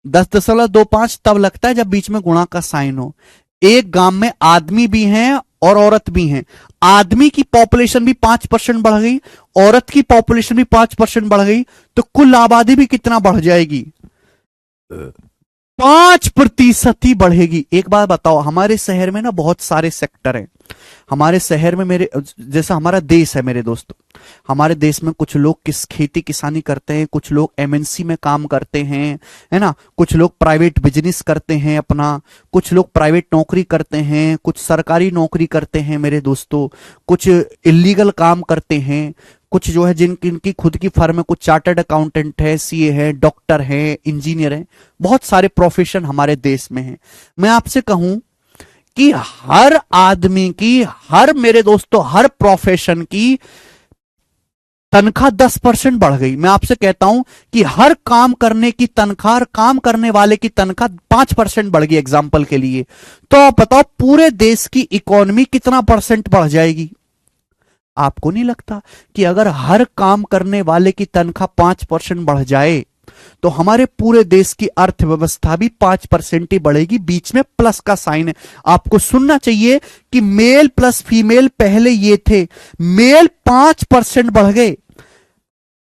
10.25 तब लगता है जब बीच में गुणा का साइन हो। एक गांव में आदमी भी हैं और औरत भी हैं। आदमी की पॉपुलेशन भी 5% बढ़ गई, औरत की पॉपुलेशन भी 5% बढ़ गई, तो कुल आबादी भी कितना बढ़ जाएगी? 5% ही बढ़ेगी। एक बात बताओ, हमारे शहर में ना बहुत सारे सेक्टर हैं। हमारे शहर में मेरे जैसा हमारा देश है मेरे दोस्तों, हमारे देश में कुछ लोग खेती किसानी करते हैं, कुछ लोग एमएनसी में काम करते हैं, है ना, कुछ लोग प्राइवेट बिजनेस करते हैं अपना, कुछ लोग प्राइवेट नौकरी करते हैं, कुछ सरकारी नौकरी करते हैं मेरे दोस्तों, कुछ इलीगल काम करते हैं, कुछ जो है जिनकी खुद की फर्म है, कुछ चार्टर्ड अकाउंटेंट है, सीए है, डॉक्टर है, इंजीनियर है। बहुत सारे प्रोफेशन हमारे देश में हैं। मैं आपसे कहूं कि हर आदमी की, हर मेरे दोस्तों हर प्रोफेशन की तनख्वाह 10% बढ़ गई। मैं आपसे कहता हूं कि हर काम करने की तनख्वाह, काम करने वाले की तनख्वाह 5% बढ़ गई एग्जाम्पल के लिए। तो आप बताओ पूरे देश की इकोनॉमी कितना परसेंट बढ़ जाएगी? आपको नहीं लगता कि अगर हर काम करने वाले की तनख्वाह 5% बढ़ जाए तो हमारे पूरे देश की अर्थव्यवस्था भी 5% ही बढ़ेगी? बीच में प्लस का साइन है। आपको सुनना चाहिए कि मेल प्लस फीमेल पहले ये थे, मेल 5% बढ़ गए।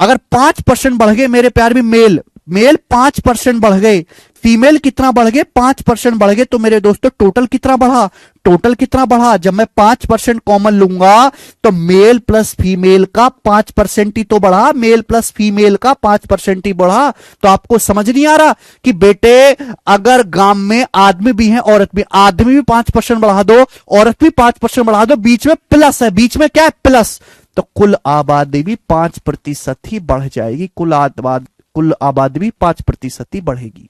अगर 5% बढ़ गए मेरे प्यार भी, मेल 5% बढ़ गए, फीमेल कितना बढ़ गए? 5% बढ़ गए। तो मेरे दोस्तों टोटल कितना बढ़ा? टोटल कितना बढ़ा? जब मैं 5% कॉमन लूंगा तो मेल प्लस फीमेल का 5% ही तो बढ़ा, मेल प्लस फीमेल का 5% ही बढ़ा। तो आपको समझ नहीं आ रहा कि बेटे अगर गांव में आदमी भी है औरत भी, आदमी भी 5% बढ़ा दो, औरत भी 5% बढ़ा दो, बीच में प्लस है, बीच में क्या है? प्लस। तो कुल आबादी भी 5% ही बढ़ जाएगी, कुल आबादी भी 5% ही बढ़ेगी।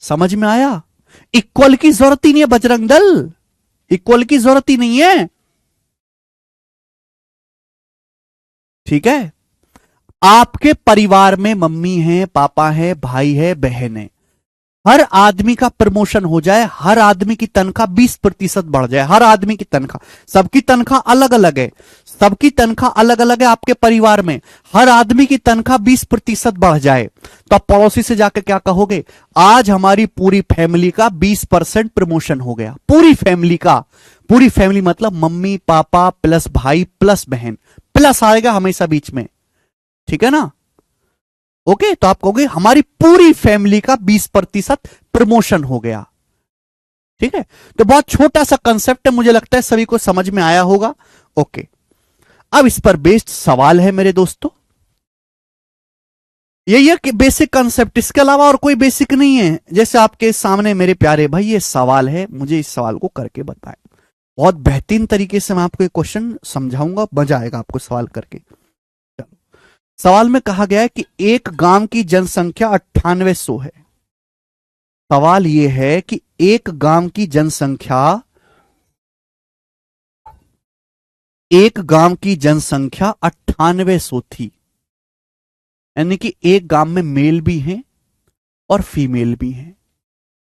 समझ में आया? इक्वल की जरूरत ही नहीं है बजरंग दल, इक्वल की जरूरत ही नहीं है। ठीक है? आपके परिवार में मम्मी है, पापा है, भाई है, बहन है, हर आदमी का प्रमोशन हो जाए, हर आदमी की तनख्वाह 20% बढ़ जाए, हर आदमी की तनख्वाह, सबकी तनख्वाह अलग अलग है, सबकी तनख्वाह अलग अलग है आपके परिवार में, हर आदमी की तनख्वाह 20% बढ़ जाए, तो आप पड़ोसी से जाकर क्या कहोगे? आज हमारी पूरी फैमिली का 20% प्रमोशन हो गया, पूरी फैमिली का, पूरी फैमिली मतलब मम्मी पापा प्लस भाई प्लस बहन, प्लस आएगा हमेशा बीच में। ठीक है ना? ओके, तो आप कहोगे हमारी पूरी फैमिली का 20% प्रमोशन हो गया। ठीक है? तो बहुत छोटा सा कंसेप्ट है, मुझे लगता है सभी को समझ में आया होगा। ओके, अब इस पर बेस्ड सवाल है मेरे दोस्तों, यही है कि बेसिक कंसेप्ट, इसके अलावा और कोई बेसिक नहीं है। जैसे आपके सामने मेरे प्यारे भाई ये सवाल है, मुझे इस सवाल को करके बताएं। बहुत बेहतरीन तरीके से मैं आपको एक क्वेश्चन समझाऊंगा, मजा आएगा आपको सवाल करके। सवाल में कहा गया है कि एक गांव की जनसंख्या 9800 है। सवाल यह है कि एक गांव की जनसंख्या, एक गांव की जनसंख्या 9800 थी, यानी कि एक गांव में मेल भी हैं और फीमेल भी हैं,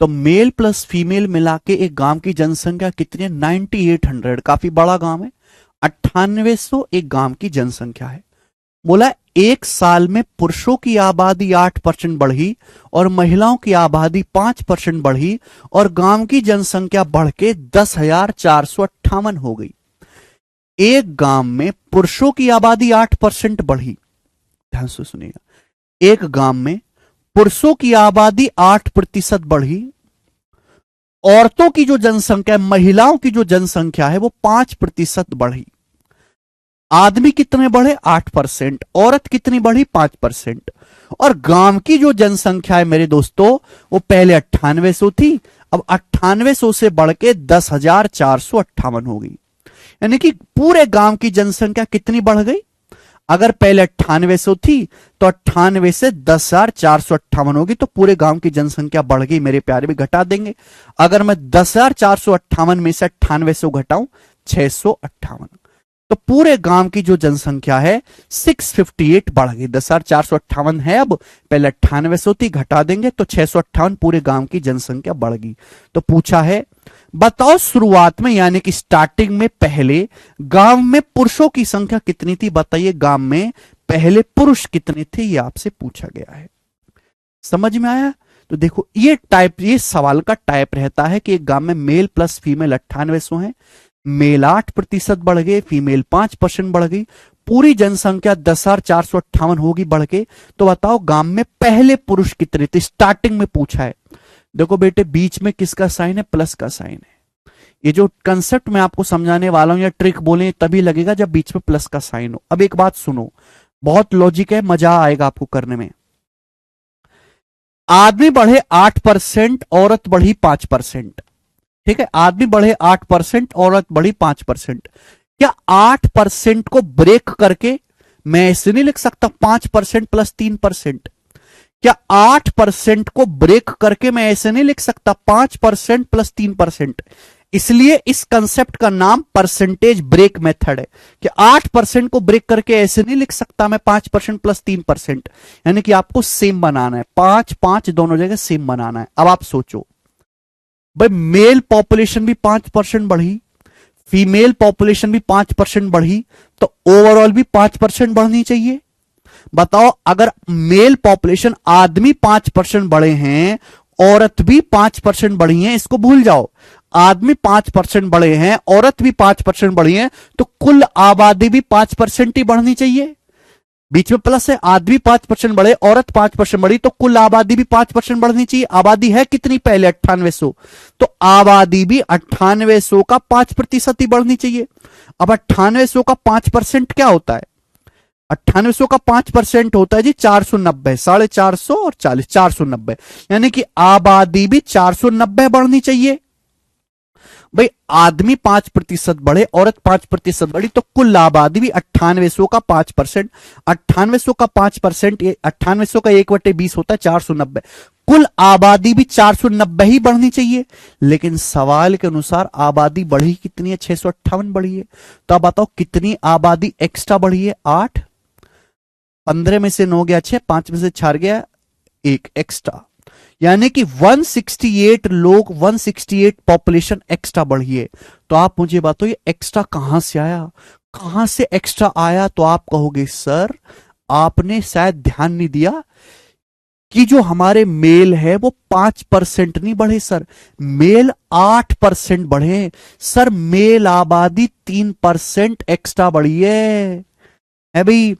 तो मेल प्लस फीमेल मिला के एक गांव की जनसंख्या कितनी है? 9800। काफी बड़ा गांव है, 9800 एक गांव की जनसंख्या है। बोला एक साल में पुरुषों की आबादी 8% बढ़ी और महिलाओं की आबादी 5% बढ़ी और गांव की जनसंख्या बढ़ के 10,458 हो गई। एक गांव में पुरुषों की आबादी 8% बढ़ी, ध्यान से सुनिएगा, एक गांव में पुरुषों की आबादी 8% बढ़ी, औरतों की जो जनसंख्या, महिलाओं की जो जनसंख्या है वो 5% बढ़ी। आदमी कितने बढ़े? 8%, औरत कितनी बढ़ी? 5%। और गांव की जो जनसंख्या है मेरे दोस्तों वो पहले 9800 थी, अब 9800 से बढ़ के 10,458 हो गई, यानी कि पूरे गांव की जनसंख्या कितनी बढ़ गई? अगर पहले 9800 थी तो 98 से 10,458 होगी, तो पूरे गांव की जनसंख्या बढ़ गई मेरे प्यारे भी। घटा देंगे, अगर मैं 10,458 में से 9800 घटाऊं 658, तो पूरे गांव की जो जनसंख्या है 658 बढ़ गई। 10,458 है, अब पहले 9800 थी, घटा देंगे तो 658, पूरे गांव की जनसंख्या बढ़ गई। तो पूछा है बताओ शुरुआत में यानी कि स्टार्टिंग में पहले गांव में पुरुषों की संख्या कितनी थी? बताइए गांव में पहले पुरुष कितने थे, ये आपसे पूछा गया है। समझ में आया? तो देखो ये सवाल का टाइप रहता है कि एक गांव में मेल प्लस फीमेल 9800 है, मेल 8% बढ़ गए, फीमेल 5% बढ़ गई, पूरी जनसंख्या 10,458 होगी बढ़ के। तो बताओ गांव में पहले पुरुष कितने थे? स्टार्टिंग में पूछा है। देखो बेटे बीच में किसका साइन है? प्लस का साइन है। ये जो कंसेप्ट मैं आपको समझाने वाला हूं या ट्रिक बोले तभी लगेगा जब बीच में प्लस का साइन हो। अब एक बात सुनो, बहुत लॉजिक है, मजा आएगा आपको करने में। आदमी बढ़े 8%, औरत बढ़ी 5%। ठीक है, आदमी बढ़े 8%, औरत बढ़ी 5%। क्या 8% को ब्रेक करके मैं ऐसे नहीं लिख सकता 5% प्लस 3%? क्या 8% को ब्रेक करके मैं ऐसे नहीं लिख सकता 5% प्लस 3%? इसलिए इस कंसेप्ट का नाम परसेंटेज ब्रेक मेथड है कि 8% को ब्रेक करके ऐसे नहीं लिख सकता मैं 5% प्लस 3%, यानी कि आपको सेम बनाना है, 5-5 दोनों जगह सेम बनाना है। अब आप सोचो भाई, मेल पॉपुलेशन भी 5% बढ़ी, फीमेल पॉपुलेशन भी 5% बढ़ी, तो ओवरऑल भी 5% बढ़नी चाहिए। बताओ अगर मेल पॉपुलेशन आदमी 5% बढ़े हैं, औरत भी 5% बढ़ी है, इसको भूल जाओ, आदमी 5% बढ़े हैं, औरत भी 5% बढ़ी है, तो कुल आबादी भी 5% ही बढ़नी चाहिए। बीच में प्लस है, आदमी 5% बढ़े, औरत 5% बढ़ी, तो कुल आबादी भी 5% बढ़नी चाहिए। आबादी है कितनी पहले 9800, तो आबादी भी 9800 का 5% ही बढ़नी चाहिए। अब 9800 का 5% क्या होता है? 9800 का 5% होता है जी 490, 450 और 40, 490, यानी कि आबादी भी 490 बढ़नी चाहिए। भाई आदमी 5% बढ़े, औरत 5% बढ़ी, तो कुल आबादी भी 9800 का 5%, 9800 का 5%, ये 9800 का 1/20 होता है 490, कुल आबादी भी 490 ही बढ़नी चाहिए। लेकिन सवाल के अनुसार आबादी बढ़ी कितनी है? 658 बढ़ी है। तो आप बताओ कितनी आबादी एक्स्ट्रा बढ़ी है? 8। 15 में से 9 गया 6, 5 में से 4 गया 1 एक्स्ट्रा, यानी कि 168 लोग, 168 पॉपुलेशन एक्स्ट्रा बढ़ी है। तो आप मुझे बताओ ये एक्स्ट्रा कहां से आया? कहां से एक्स्ट्रा आया? तो आप कहोगे सर आपने शायद ध्यान नहीं दिया कि जो हमारे मेल है वो 5% नहीं बढ़े सर, मेल 8% बढ़े। सर मेल आबादी 3% एक्स्ट्रा बढ़ी है भाई।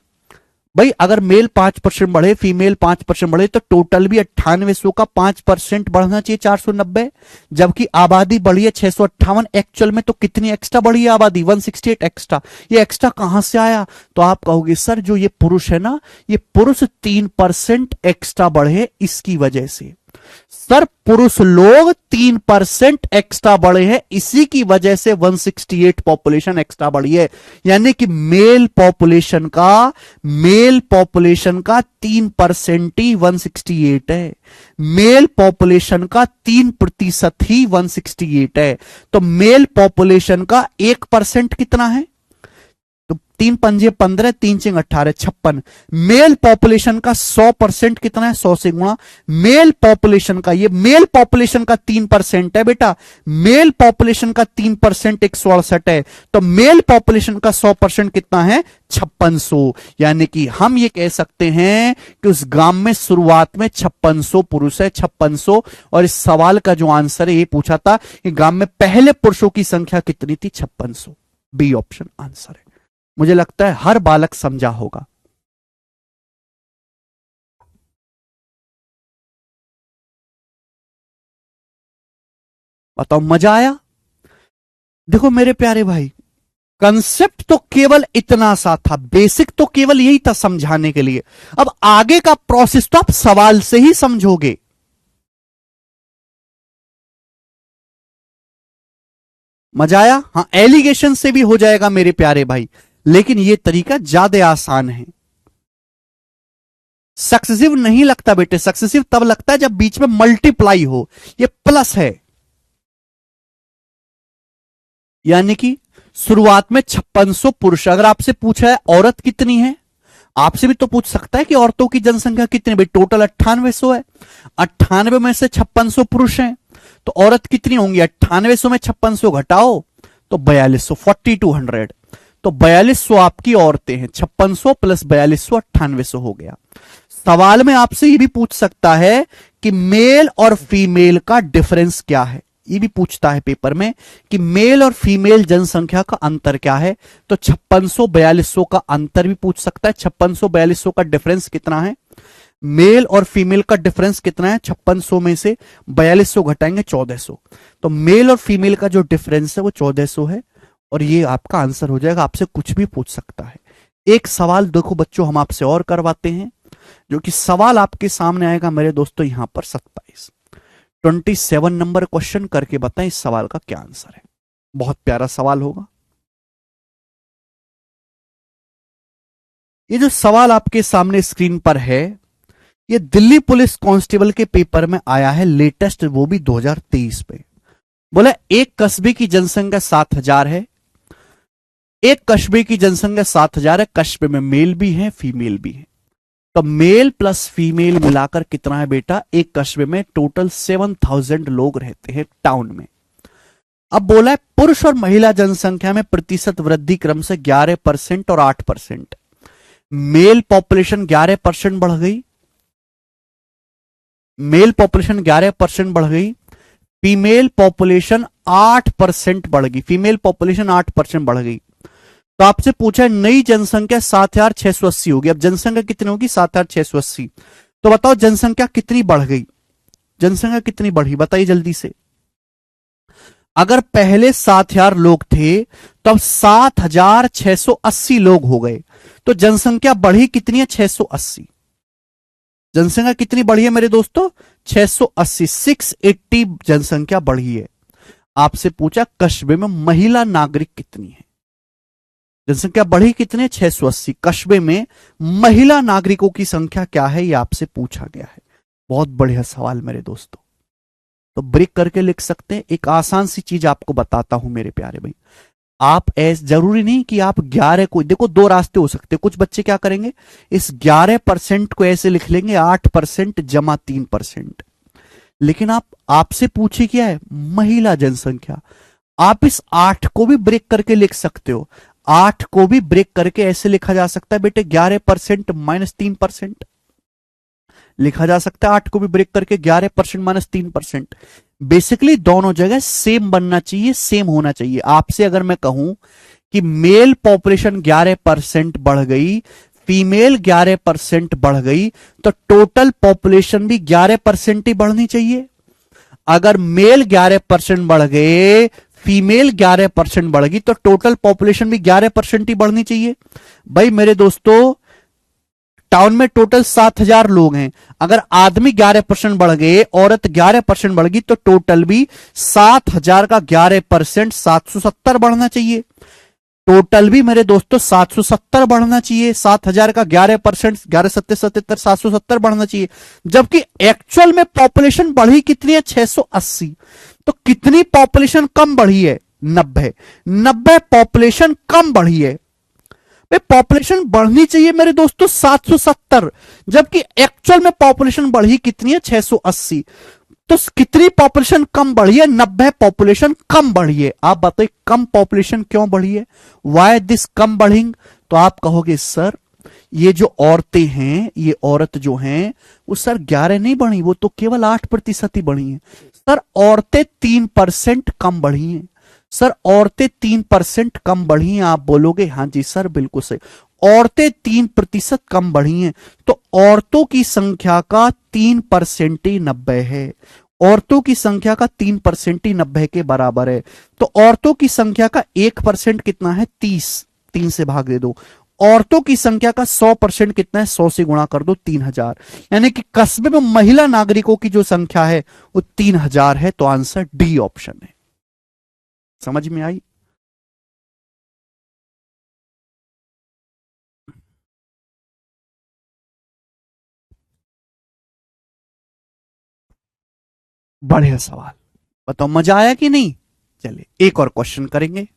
भाई अगर मेल 5% बढ़े, फीमेल 5% बढ़े, तो टोटल भी 9800 का 5% बढ़ना चाहिए 490, जबकि आबादी बढ़ी है 658। एक्चुअल में तो कितनी एक्स्ट्रा बढ़ी है आबादी? 168 एक्स्ट्रा। ये एक्स्ट्रा कहां से आया? तो आप कहोगे सर जो ये पुरुष है ना, ये पुरुष 3% एक्स्ट्रा बढ़े इसकी वजह से। सर पुरुष लोग 3% एक्स्ट्रा बढ़े हैं, इसी की वजह से 168 पॉपुलेशन एक्स्ट्रा बढ़ी है। यानी कि मेल पॉपुलेशन का 3% ही 168 है, मेल पॉपुलेशन का 3% ही 168 है। तो मेल पॉपुलेशन का 1% कितना है? तो 3 पंजे 15, 3 चिंग 18, 56। मेल पॉपुलेशन का 100% कितना है? 100 से गुणा। मेल पॉपुलेशन का, ये मेल पॉपुलेशन का 3% है बेटा, मेल पॉपुलेशन का 3% 168 है, तो मेल पॉपुलेशन का 100% कितना है? 5600। यानी कि हम ये कह सकते हैं कि उस गांव में शुरुआत में 5600 पुरुष है, 5600। और इस सवाल का जो आंसर है ये पूछा था कि गांव में पहले पुरुषों की संख्या कितनी थी? 5600। बी ऑप्शन आंसर है। मुझे लगता है हर बालक समझा होगा। बताओ मजा आया? देखो मेरे प्यारे भाई, कंसेप्ट तो केवल इतना सा था, बेसिक तो केवल यही था समझाने के लिए। अब आगे का प्रोसेस तो आप सवाल से ही समझोगे। मजा आया? हां, एलिगेशन से भी हो जाएगा मेरे प्यारे भाई, लेकिन यह तरीका ज्यादा आसान है। सक्सेसिव नहीं लगता बेटे, सक्सेसिव तब लगता है जब बीच में मल्टीप्लाई हो, ये प्लस है। यानी कि शुरुआत में 5600 पुरुष, अगर आपसे पूछा है औरत कितनी है, आपसे भी तो पूछ सकता है कि औरतों की जनसंख्या कितनी? भाई टोटल 9800 है, 98 में से 5600 पुरुष हैं, तो औरत कितनी होंगी? 9800 में 5600 घटाओ तो 4200, 4200, तो 4200 आपकी औरतें हैं। 5600 प्लस 4200, 9800 हो गया। सवाल में आपसे ये भी पूछ सकता है कि मेल और फीमेल का डिफरेंस क्या है, ये भी पूछता है पेपर में कि मेल और फीमेल जनसंख्या का अंतर क्या है। तो 5600 4200 का अंतर भी पूछ सकता है। 5600 4200 का डिफरेंस कितना है? मेल और फीमेल का डिफरेंस कितना है? 5600 में से 4200 घटाएंगे 1400, तो मेल और फीमेल का जो डिफरेंस है वो 1400 है, और ये आपका आंसर हो जाएगा। आपसे कुछ भी पूछ सकता है। एक सवाल देखो बच्चों हम आपसे और करवाते हैं, जो कि सवाल आपके सामने आएगा मेरे दोस्तों यहां पर 27 नंबर क्वेश्चन करके बताएं इस सवाल का क्या आंसर है। बहुत प्यारा सवाल होगा। ये जो सवाल आपके सामने स्क्रीन पर है, ये दिल्ली पुलिस कांस्टेबल के पेपर में आया है लेटेस्ट, वो भी 2023 पे। बोला एक कस्बे की जनसंख्या 7000 है, एक कस्बे की जनसंख्या 7000 है, कस्बे में मेल भी है फीमेल भी है, तो मेल प्लस फीमेल मिलाकर कितना है बेटा? एक कस्बे में टोटल 7000 लोग रहते हैं टाउन में। अब बोला है पुरुष और महिला जनसंख्या में प्रतिशत वृद्धि क्रम से 11% और 8%। मेल पॉपुलेशन 11% बढ़ गई, मेल पॉपुलेशन 11% बढ़ गई, फीमेल पॉपुलेशन 8% बढ़ गई, फीमेल पॉपुलेशन 8% बढ़ गई। तो आपसे पूछा है नई जनसंख्या 7,680 होगी। अब जनसंख्या कितनी होगी? 7,680। तो बताओ जनसंख्या कितनी बढ़ गई? जनसंख्या कितनी बढ़ी बताइए जल्दी से। अगर पहले 7,000 लोग थे तो अब 7,680 लोग हो गए, तो जनसंख्या बढ़ी कितनी है? 680। जनसंख्या कितनी बढ़ी है मेरे दोस्तों? 680, 680 जनसंख्या बढ़ी है। आपसे पूछा कस्बे में महिला नागरिक कितनी है? जनसंख्या बढ़ी कितने? 680। कस्बे में महिला नागरिकों की संख्या क्या है? यह आपसे पूछा गया है। बहुत बढ़िया सवाल मेरे दोस्तों, तो ब्रेक करके लिख सकते हैं। एक आसान सी चीज आपको बताता हूं मेरे प्यारे भाई, आप ऐसे जरूरी नहीं कि आप 11 को, देखो दो रास्ते हो सकते हैं। कुछ बच्चे क्या करेंगे, इस 11% को ऐसे लिख लेंगे 8% जमा 3%। लेकिन आपसे पूछे क्या है? महिला जनसंख्या। आप इस 8 को भी ब्रेक करके लिख सकते हो। 8 को भी ब्रेक करके ऐसे लिखा जा सकता है बेटे, 11% माइनस 3% लिखा जा सकता है। 8 को भी ब्रेक करके 11% माइनस 3%। बेसिकली दोनों जगह सेम बनना चाहिए, सेम होना चाहिए। आपसे अगर मैं कहूं कि मेल पॉपुलेशन 11% बढ़ गई, फीमेल 11% बढ़ गई, तो टोटल पॉपुलेशन भी 11% ही बढ़नी चाहिए। अगर मेल 11% बढ़ गए, फीमेल 11% बढ़ गई, तो टोटल पॉपुलेशन भी 11% ही बढ़नी चाहिए। भाई मेरे दोस्तों, टाउन में टोटल 7,000 लोग हैं। अगर आदमी 11% बढ़ गए, औरत 11% बढ़ गई, तो टोटल भी 7,000 का 11% 770 बढ़ना चाहिए। टोटल भी मेरे दोस्तों 770 बढ़ना चाहिए। 7,000 का 11%, 11 770 बढ़ना चाहिए। जबकि एक्चुअल में पॉपुलेशन बढ़ी कितनी है? 680। तो कितनी पॉपुलेशन कम बढ़ी है? 90। 90 पॉपुलेशन कम बढ़ी है। पॉपुलेशन बढ़नी चाहिए मेरे दोस्तों 770, जबकि एक्चुअल में पॉपुलेशन बढ़ी कितनी है? 680। तो कितनी पॉपुलेशन कम बढ़ी है? 90 पॉपुलेशन कम बढ़ी है। आप बताइए कम पॉपुलेशन क्यों बढ़ी है? वाई दिस कम बढ़िंग? तो आप कहोगे सर ये जो औरतें हैं, ये औरत जो हैं वो सर 11 नहीं बढ़ी, वो तो केवल 8% ही बढ़ी हैं। सर औरतें 3% कम बढ़ी हैं। सर औरतें 3% कम बढ़ी हैं। आप बोलोगे हाँ जी सर बिल्कुल सही, औरतें 3% कम बढ़ी हैं। तो औरतों की संख्या का 3% ही 90 है। औरतों की संख्या का 3% ही 90 के बराबर है। तो औरतों की संख्या का 1% कितना है? 30। 3 से भाग दे दो। औरतों की संख्या का 100% कितना है? 100 से गुणा कर दो, 3,000। यानी कि कस्बे में महिला नागरिकों की जो संख्या है वो 3,000 है। तो आंसर डी ऑप्शन है। समझ में आई? बढ़िया सवाल, बताओ मजा आया कि नहीं? चलिए एक और क्वेश्चन करेंगे।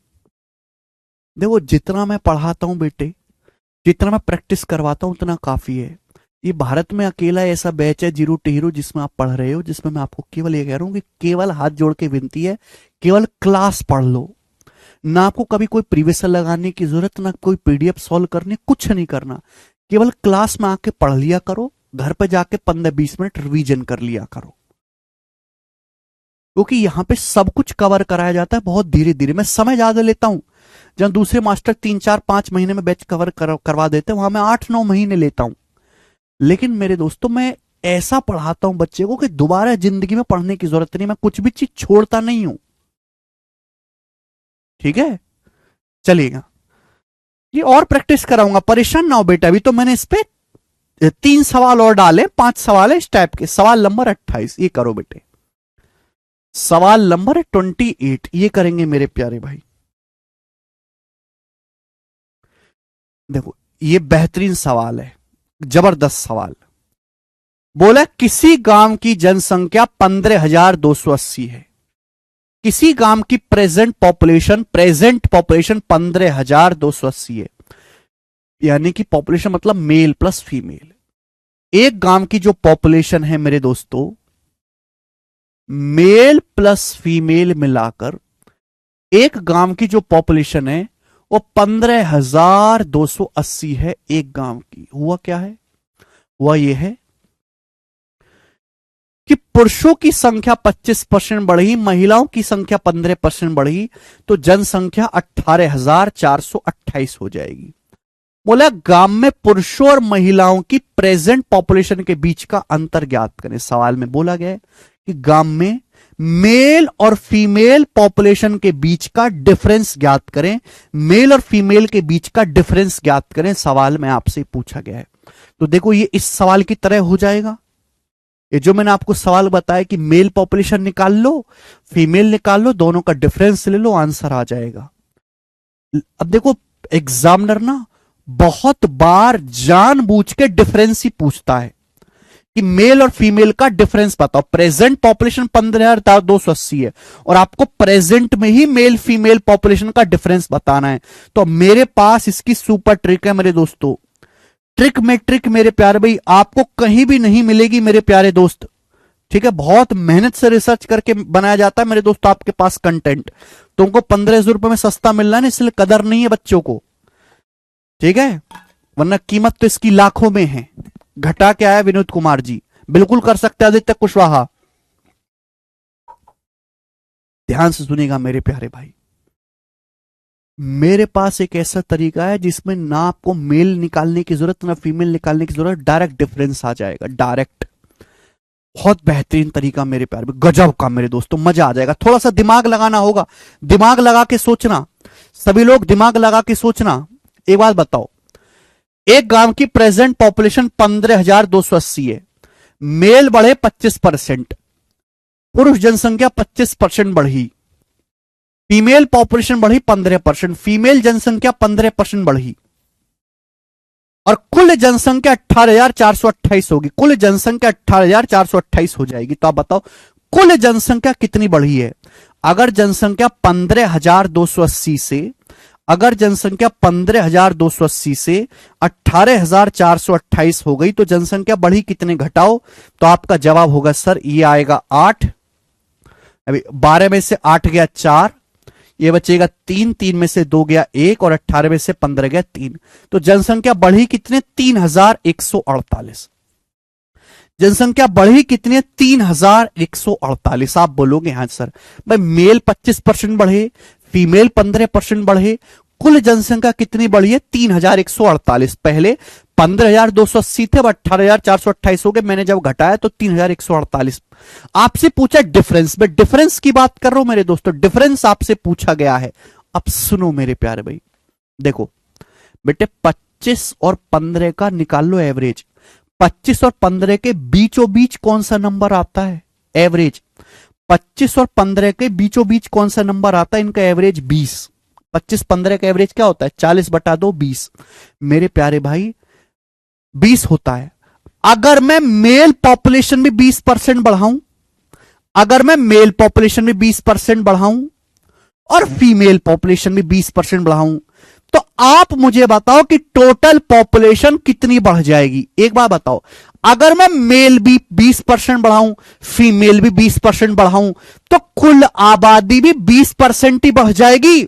देखो जितना मैं पढ़ाता हूं बेटे, जितना मैं प्रैक्टिस करवाता हूं उतना काफी है। ये भारत में अकेला ऐसा बैच है जीरो टू हीरो जिसमें आप पढ़ रहे हो, जिसमें मैं आपको केवल ये कह रहा हूं कि केवल हाथ जोड़ के विनती है, केवल क्लास पढ़ लो। ना आपको कभी कोई प्रीवियस लगाने की जरूरत, ना कोई पीडीएफ सॉल्व करने, कुछ नहीं करना। केवल क्लास में आके पढ़ लिया करो, घर पे जाके 15-20 मिनट रिवीजन कर लिया करो, क्योंकि यहां पे सब कुछ कवर कराया जाता है बहुत धीरे धीरे। मैं समय ज्यादा लेता हूं। जहां दूसरे मास्टर 3-4-5 महीने में बैच कवर करवा देते हैं, वहां मैं 8-9 महीने लेता हूं। लेकिन मेरे दोस्तों मैं ऐसा पढ़ाता हूं बच्चे को कि दोबारा जिंदगी में पढ़ने की जरूरत नहीं, मैं कुछ भी चीज छोड़ता नहीं हूं। ठीक है, चलिएगा। ये और प्रैक्टिस कराऊंगा, परेशान ना हो बेटा। अभी तो मैंने इस पे 3 सवाल और डाले, 5 सवाल है इस टाइप के। सवाल नंबर 28 ये करो बेटे। सवाल नंबर 28 ये करेंगे मेरे प्यारे भाई। देखो ये बेहतरीन सवाल है, जबरदस्त सवाल। बोला किसी गांव की जनसंख्या 15,280 है। किसी गांव की प्रेजेंट पॉपुलेशन 15,280 है। यानी कि पॉपुलेशन मतलब मेल प्लस फीमेल। एक गांव की जो पॉपुलेशन है मेरे दोस्तों, मेल प्लस फीमेल मिलाकर एक गांव की जो पॉपुलेशन है वो 15,280 है एक गांव की। हुआ क्या है? हुआ ये है कि पुरुषों की संख्या 25% बढ़ी, महिलाओं की संख्या 15% बढ़ी, तो जनसंख्या 18,428 हो जाएगी। बोला गांव में पुरुषों और महिलाओं की प्रेजेंट पॉपुलेशन के बीच का अंतर ज्ञात करें। सवाल में बोला गया है कि गांव में मेल और फीमेल पॉपुलेशन के बीच का डिफरेंस ज्ञात करें, मेल और फीमेल के बीच का डिफरेंस ज्ञात करें, सवाल में आपसे पूछा गया है। तो देखो ये इस सवाल की तरह हो जाएगा। ये जो मैंने आपको सवाल बताया कि मेल पॉपुलेशन निकाल लो, फीमेल निकाल लो, दोनों का डिफरेंस ले लो, आंसर आ जाएगा। अब देखो एग्जामिनर ना बहुत बार जानबूझ के डिफरेंस ही पूछता है कि मेल और फीमेल का डिफरेंस बताओ। प्रेजेंट पॉपुलेशन 15,280 है और आपको प्रेजेंट में ही मेल फीमेल पॉपुलेशन का डिफरेंस बताना है। तो मेरे पास इसकी सुपर ट्रिक है मेरे दोस्तों। ट्रिक में ट्रिक मेरे प्यारे भाई आपको कहीं भी नहीं मिलेगी मेरे प्यारे दोस्त, ठीक है। बहुत मेहनत से रिसर्च करके बनाया जाता है मेरे दोस्तों आपके पास कंटेंट। तुमको 1500 रुपए में सस्ता मिल रहा है ना, इसलिए कदर नहीं है बच्चों को, ठीक है, वरना कीमत तो इसकी लाखों में है। घटा के आया विनोद कुमार जी, बिल्कुल कर सकते हैं आदित्य कुशवाहा। ध्यान से सुनिएगा मेरे प्यारे भाई, मेरे पास एक ऐसा तरीका है जिसमें ना आपको मेल निकालने की जरूरत ना फीमेल निकालने की जरूरत, डायरेक्ट डिफरेंस आ जाएगा, डायरेक्ट। बहुत बेहतरीन तरीका मेरे प्यारे भाई, गजब का मेरे दोस्तों, मजा आ जाएगा। थोड़ा सा दिमाग लगाना होगा, दिमाग लगा के सोचना, सभी लोग दिमाग लगा के सोचना। एक बात बताओ, एक गांव की प्रेजेंट पॉपुलेशन 15,280 है, मेल बढ़े 25%, पुरुष जनसंख्या 25% बढ़ी, फीमेल पॉपुलेशन बढ़ी 15%, फीमेल जनसंख्या 15% बढ़ी और कुल जनसंख्या 18,428 होगी। कुल जनसंख्या 18,428 हो जाएगी। तो आप बताओ कुल जनसंख्या कितनी बढ़ी है। अगर जनसंख्या 15,280 से, अगर जनसंख्या 15,280 से 18,428 हो गई तो जनसंख्या बढ़ी कितने, घटाओ। तो आपका जवाब होगा सर ये आएगा 8। अभी 12 में से 8 गया 4, ये बचेगा 3, 3 में से 2 गया 1 और 18 में से 15 गया 3। तो जनसंख्या बढ़ी कितने, 3,148। जनसंख्या बढ़ी कितनी, 3,148। आप बोलोगे हाँ सर भाई मेल 25% बढ़े, फीमेल 15% बढ़े, कुल जनसंख्या कितनी बढ़ी है, 3,148। पहले 15,280 थे, अब 18,428 हो गए, मैंने जब घटाया तो 3,148। आपसे पूछा डिफरेंस, मैं डिफरेंस की बात कर रहा हूं मेरे दोस्तों, डिफरेंस आपसे पूछा गया है। अब सुनो मेरे प्यारे भाई, देखो बेटे 25 और 15 का निकाल लो एवरेज। 25 और 15 के बीचों बीच कौन सा नंबर आता है, एवरेज। 25 और 15 के बीचों बीच कौन सा नंबर आता है, इनका एवरेज 20। 25-15 का एवरेज क्या होता है, 40 बटा 2 20। मेरे प्यारे भाई 20 होता है। अगर मैं मेल पॉपुलेशन में 20% बढ़ाऊं, अगर मैं मेल पॉपुलेशन में 20% बढ़ाऊं और फीमेल पॉपुलेशन में 20% बढ़ाऊं, तो आप मुझे बताओ कि टोटल पॉपुलेशन कितनी बढ़ जाएगी। एक बात बताओ, अगर मैं मेल भी 20% बढ़ाऊं, फीमेल भी 20% बढ़ाऊं, तो कुल आबादी भी 20% ही बढ़ जाएगी।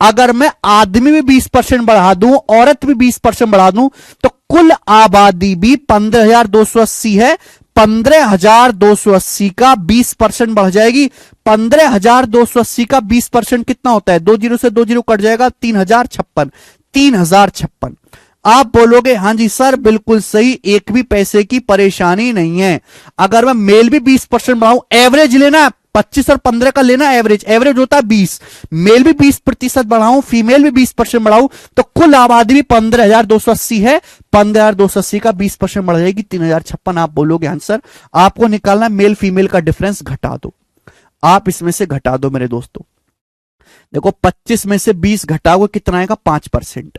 अगर मैं आदमी भी 20% बढ़ा दूं, औरत भी 20% बढ़ा दूं, तो कुल आबादी भी 15,280 है, 15,280 का 20% बढ़ जाएगी। 15,280 का 20% कितना होता है, 2 जीरो से 2 जीरो कट जाएगा, 3,056। 3,056। आप बोलोगे हाँ जी सर बिल्कुल सही, एक भी पैसे की परेशानी नहीं है। अगर मैं मेल भी 20% बढ़ाऊं, एवरेज लेना है, 25 और 15 का लेना एवरेज, एवरेज होता है 20, मेल भी 20% बढ़ाऊं, फीमेल भी 20% बढ़ाऊं, तो कुल आबादी भी 15,280 है, 15,280 का 20% बढ़ जाएगी, 3,056। आप बोलोगे आंसर, आपको निकालना मेल फीमेल का डिफरेंस, घटा दो। आप इसमें से घटा दो मेरे दोस्तों। देखो 25 में से 20 घटाओगे कितना आएगा, 5%।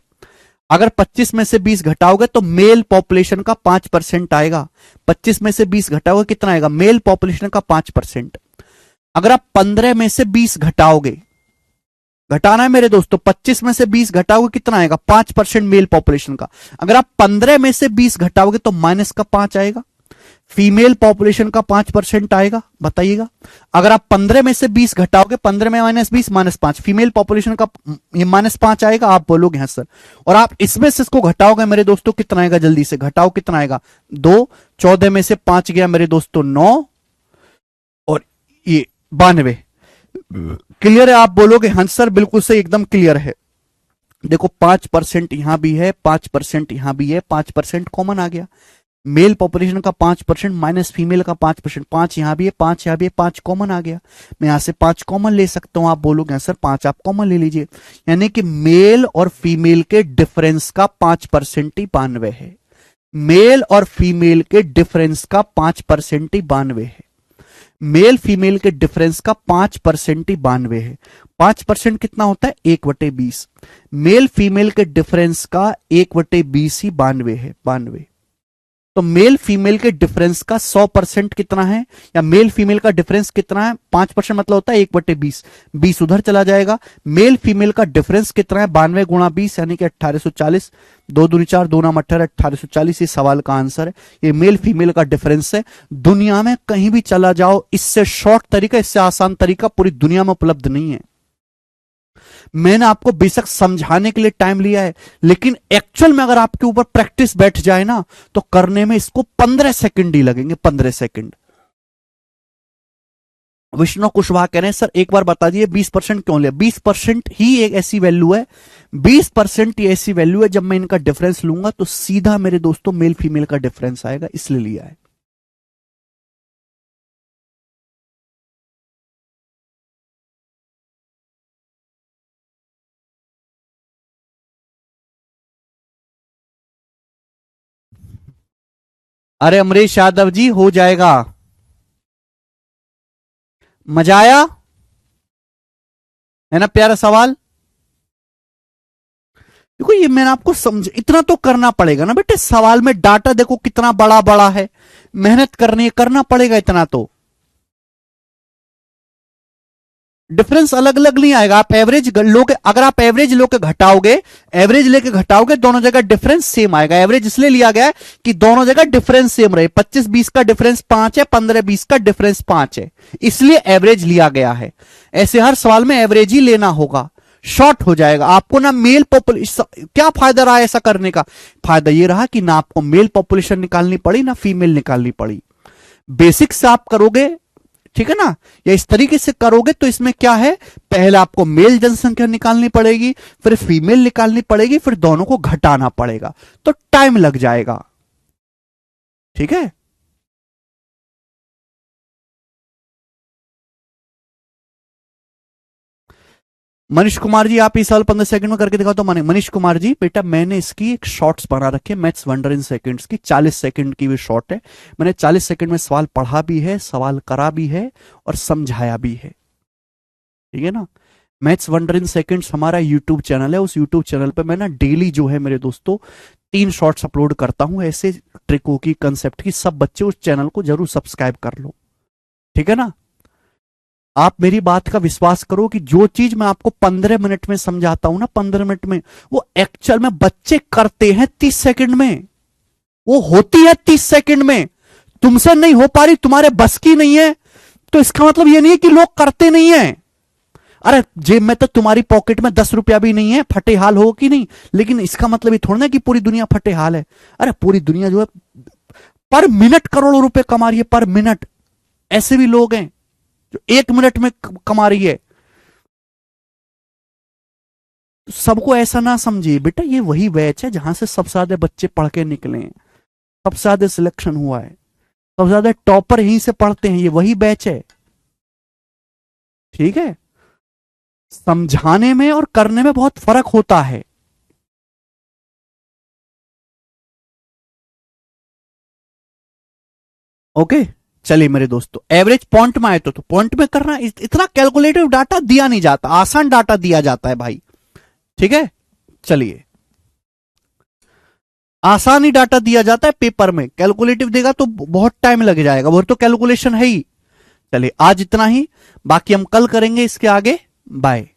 अगर 25 में से 20 घटाओगे तो मेल पॉपुलेशन का 5% आएगा। 25 में से 20 घटाओगे कितना आएगा, मेल पॉपुलेशन का 5%। अगर आप 15 में से 20 घटाओगे, घटाना है मेरे दोस्तों, 25 में से 20 घटाओगे कितना आएगा, 5% मेल पॉपुलेशन का। अगर आप 15 में से 20 घटाओगे तो माइनस का 5 आएगा, फीमेल पॉपुलेशन का 5% आएगा। बताइएगा, अगर आप 15 में से 20 घटाओगे, 15 में -20 -5, फीमेल पॉपुलेशन का ये -5 आएगा। आप बोलोगे हाँ सर, और आप इसमें से इसको घटाओगे मेरे दोस्तों, कितना आएगा, जल्दी से घटाओ, कितना आएगा, 2। 14 में से 5 गया मेरे दोस्तों 9, ये 92। क्लियर है? आप बोलोगे हाँ सर बिल्कुल सही, एकदम क्लियर है। देखो 5% यहां भी है, 5% यहां भी है, 5% कॉमन आ गया। मेल पॉपुलेशन का 5% माइनस फीमेल का 5%, 5 यहां भी है, 5 यहां भी है, 5 कॉमन आ गया। मैं यहां से 5 कॉमन ले सकता हूं। आप बोलोगे सर 5 आप कॉमन ले लीजिए। यानी कि मेल और फीमेल के डिफरेंस का 5% ही 92 है। मेल और फीमेल के डिफरेंस का 5% ही 92 है। मेल फीमेल के डिफरेंस का 5% ही 92 है। 5% कितना होता है? 1/20। मेल फीमेल के डिफरेंस का 1/20 ही 92 है। 92। तो मेल फीमेल के डिफरेंस का 100% कितना है, या मेल फीमेल का डिफरेंस कितना है? 5% मतलब होता है 1/20। 20 उधर चला जाएगा। मेल फीमेल का डिफरेंस कितना है? 92 गुणा 20 यानी कि 1840। 2 दूनी 4, 2 नाम 18, 1840। ये सवाल का आंसर है। ये मेल फीमेल का डिफरेंस है। दुनिया में कहीं भी चला जाओ, इससे शॉर्ट तरीका, इससे आसान तरीका पूरी दुनिया में उपलब्ध नहीं है। मैंने आपको बेशक समझाने के लिए टाइम लिया है, लेकिन एक्चुअल में अगर आपके ऊपर प्रैक्टिस बैठ जाए ना, तो करने में इसको 15 सेकंड ही लगेंगे। 15 सेकंड। विष्णु कुशवाहा कह रहे हैं सर एक बार बता दिए 20% क्यों लिया? 20% ही एक ऐसी वैल्यू है, 20% ही ऐसी वैल्यू है, जब मैं इनका डिफरेंस लूंगा तो सीधा मेरे दोस्तों मेल फीमेल का डिफरेंस आएगा, इसलिए लिया है। अरे अमरीश यादव जी हो जाएगा। मजा आया है ना? प्यारा सवाल। देखो ये मैंने आपको समझ, इतना तो करना पड़ेगा ना बेटे। सवाल में डाटा देखो कितना बड़ा बड़ा है, मेहनत करनी करना पड़ेगा इतना तो। डिफरेंस अलग अलग नहीं आएगा। आप एवरेज लोगे, अगर आप एवरेज लोके घटाओगे, एवरेज लेके घटाओगे, दोनों जगह डिफरेंस सेम आएगा। एवरेज इसलिए लिया गया है कि दोनों जगह डिफरेंस सेम रहे। 25-20 का डिफरेंस 5 है, 15-20 का डिफरेंस 5 है, इसलिए एवरेज लिया गया है। ऐसे हर सवाल में एवरेज ही लेना होगा, शॉर्ट हो जाएगा आपको ना। मेल पॉपुलेशन क्या फायदा रहा ऐसा करने का? फायदा ये रहा कि ना आपको मेल पॉपुलेशन निकालनी पड़ी, ना फीमेल निकालनी पड़ी। बेसिक से आप करोगे, ठीक है ना, या इस तरीके से करोगे तो इसमें क्या है, पहले आपको मेल जनसंख्या निकालनी पड़ेगी, फिर फीमेल निकालनी पड़ेगी, फिर दोनों को घटाना पड़ेगा, तो टाइम लग जाएगा। ठीक है। मनीष कुमार जी आप इस साल 15 सेकंड में करके दिखाओ तो माने। मनीष कुमार जी बेटा मैंने इसकी एक शॉर्ट्स बना रखे, मैथ्स वंडर इन सेकंड्स की, 40 सेकंड की भी शॉर्ट है। मैंने 40 सेकंड में सवाल पढ़ा भी है, सवाल करा भी है और समझाया भी है। ठीक है ना। मैथ्स वंडर इन सेकंड्स हमारा यूट्यूब चैनल है। उस यूट्यूब चैनल पे मैं ना डेली जो है मेरे दोस्तों 3 शॉर्ट्स अपलोड करता हूं, ऐसे ट्रिकों की, कंसेप्ट की। सब बच्चे उस चैनल को जरूर सब्सक्राइब कर लो। ठीक है ना। आप मेरी बात का विश्वास करो कि जो चीज मैं आपको 15 मिनट में समझाता हूं ना, 15 मिनट में, वो एक्चुअल में बच्चे करते हैं 30 सेकंड में, वो होती है 30 सेकंड में। तुमसे नहीं हो पा रही, तुम्हारे बस की नहीं है, तो इसका मतलब ये नहीं है कि लोग करते नहीं है। अरे जेब में तो तुम्हारी पॉकेट में 10 रुपया भी नहीं है, फटे हाल हो कि नहीं, लेकिन इसका मतलब ये थोड़ा ना कि पूरी दुनिया फटे हाल है। अरे पूरी दुनिया जो है पर मिनट करोड़ों रुपए कमा रही है, पर मिनट। ऐसे भी लोग हैं जो 1 मिनट में कमा रही है। सबको ऐसा ना समझिए बेटा, ये वही बैच है जहां से सबसे ज्यादा बच्चे पढ़ के निकले हैं, सबसे ज्यादा सिलेक्शन हुआ है, सबसे ज्यादा टॉपर यहीं से पढ़ते हैं, ये वही बैच है। ठीक है। समझाने में और करने में बहुत फर्क होता है। ओके। चलिए मेरे दोस्तों, एवरेज पॉइंट में आए तो पॉइंट में करना, इतना कैलकुलेटिव डाटा दिया नहीं जाता, आसान डाटा दिया जाता है भाई। ठीक है। चलिए, आसान ही डाटा दिया जाता है पेपर में, कैलकुलेटिव देगा तो बहुत टाइम लग जाएगा, वो तो कैलकुलेशन है ही। चलिए आज इतना ही, बाकी हम कल करेंगे इसके आगे। बाय।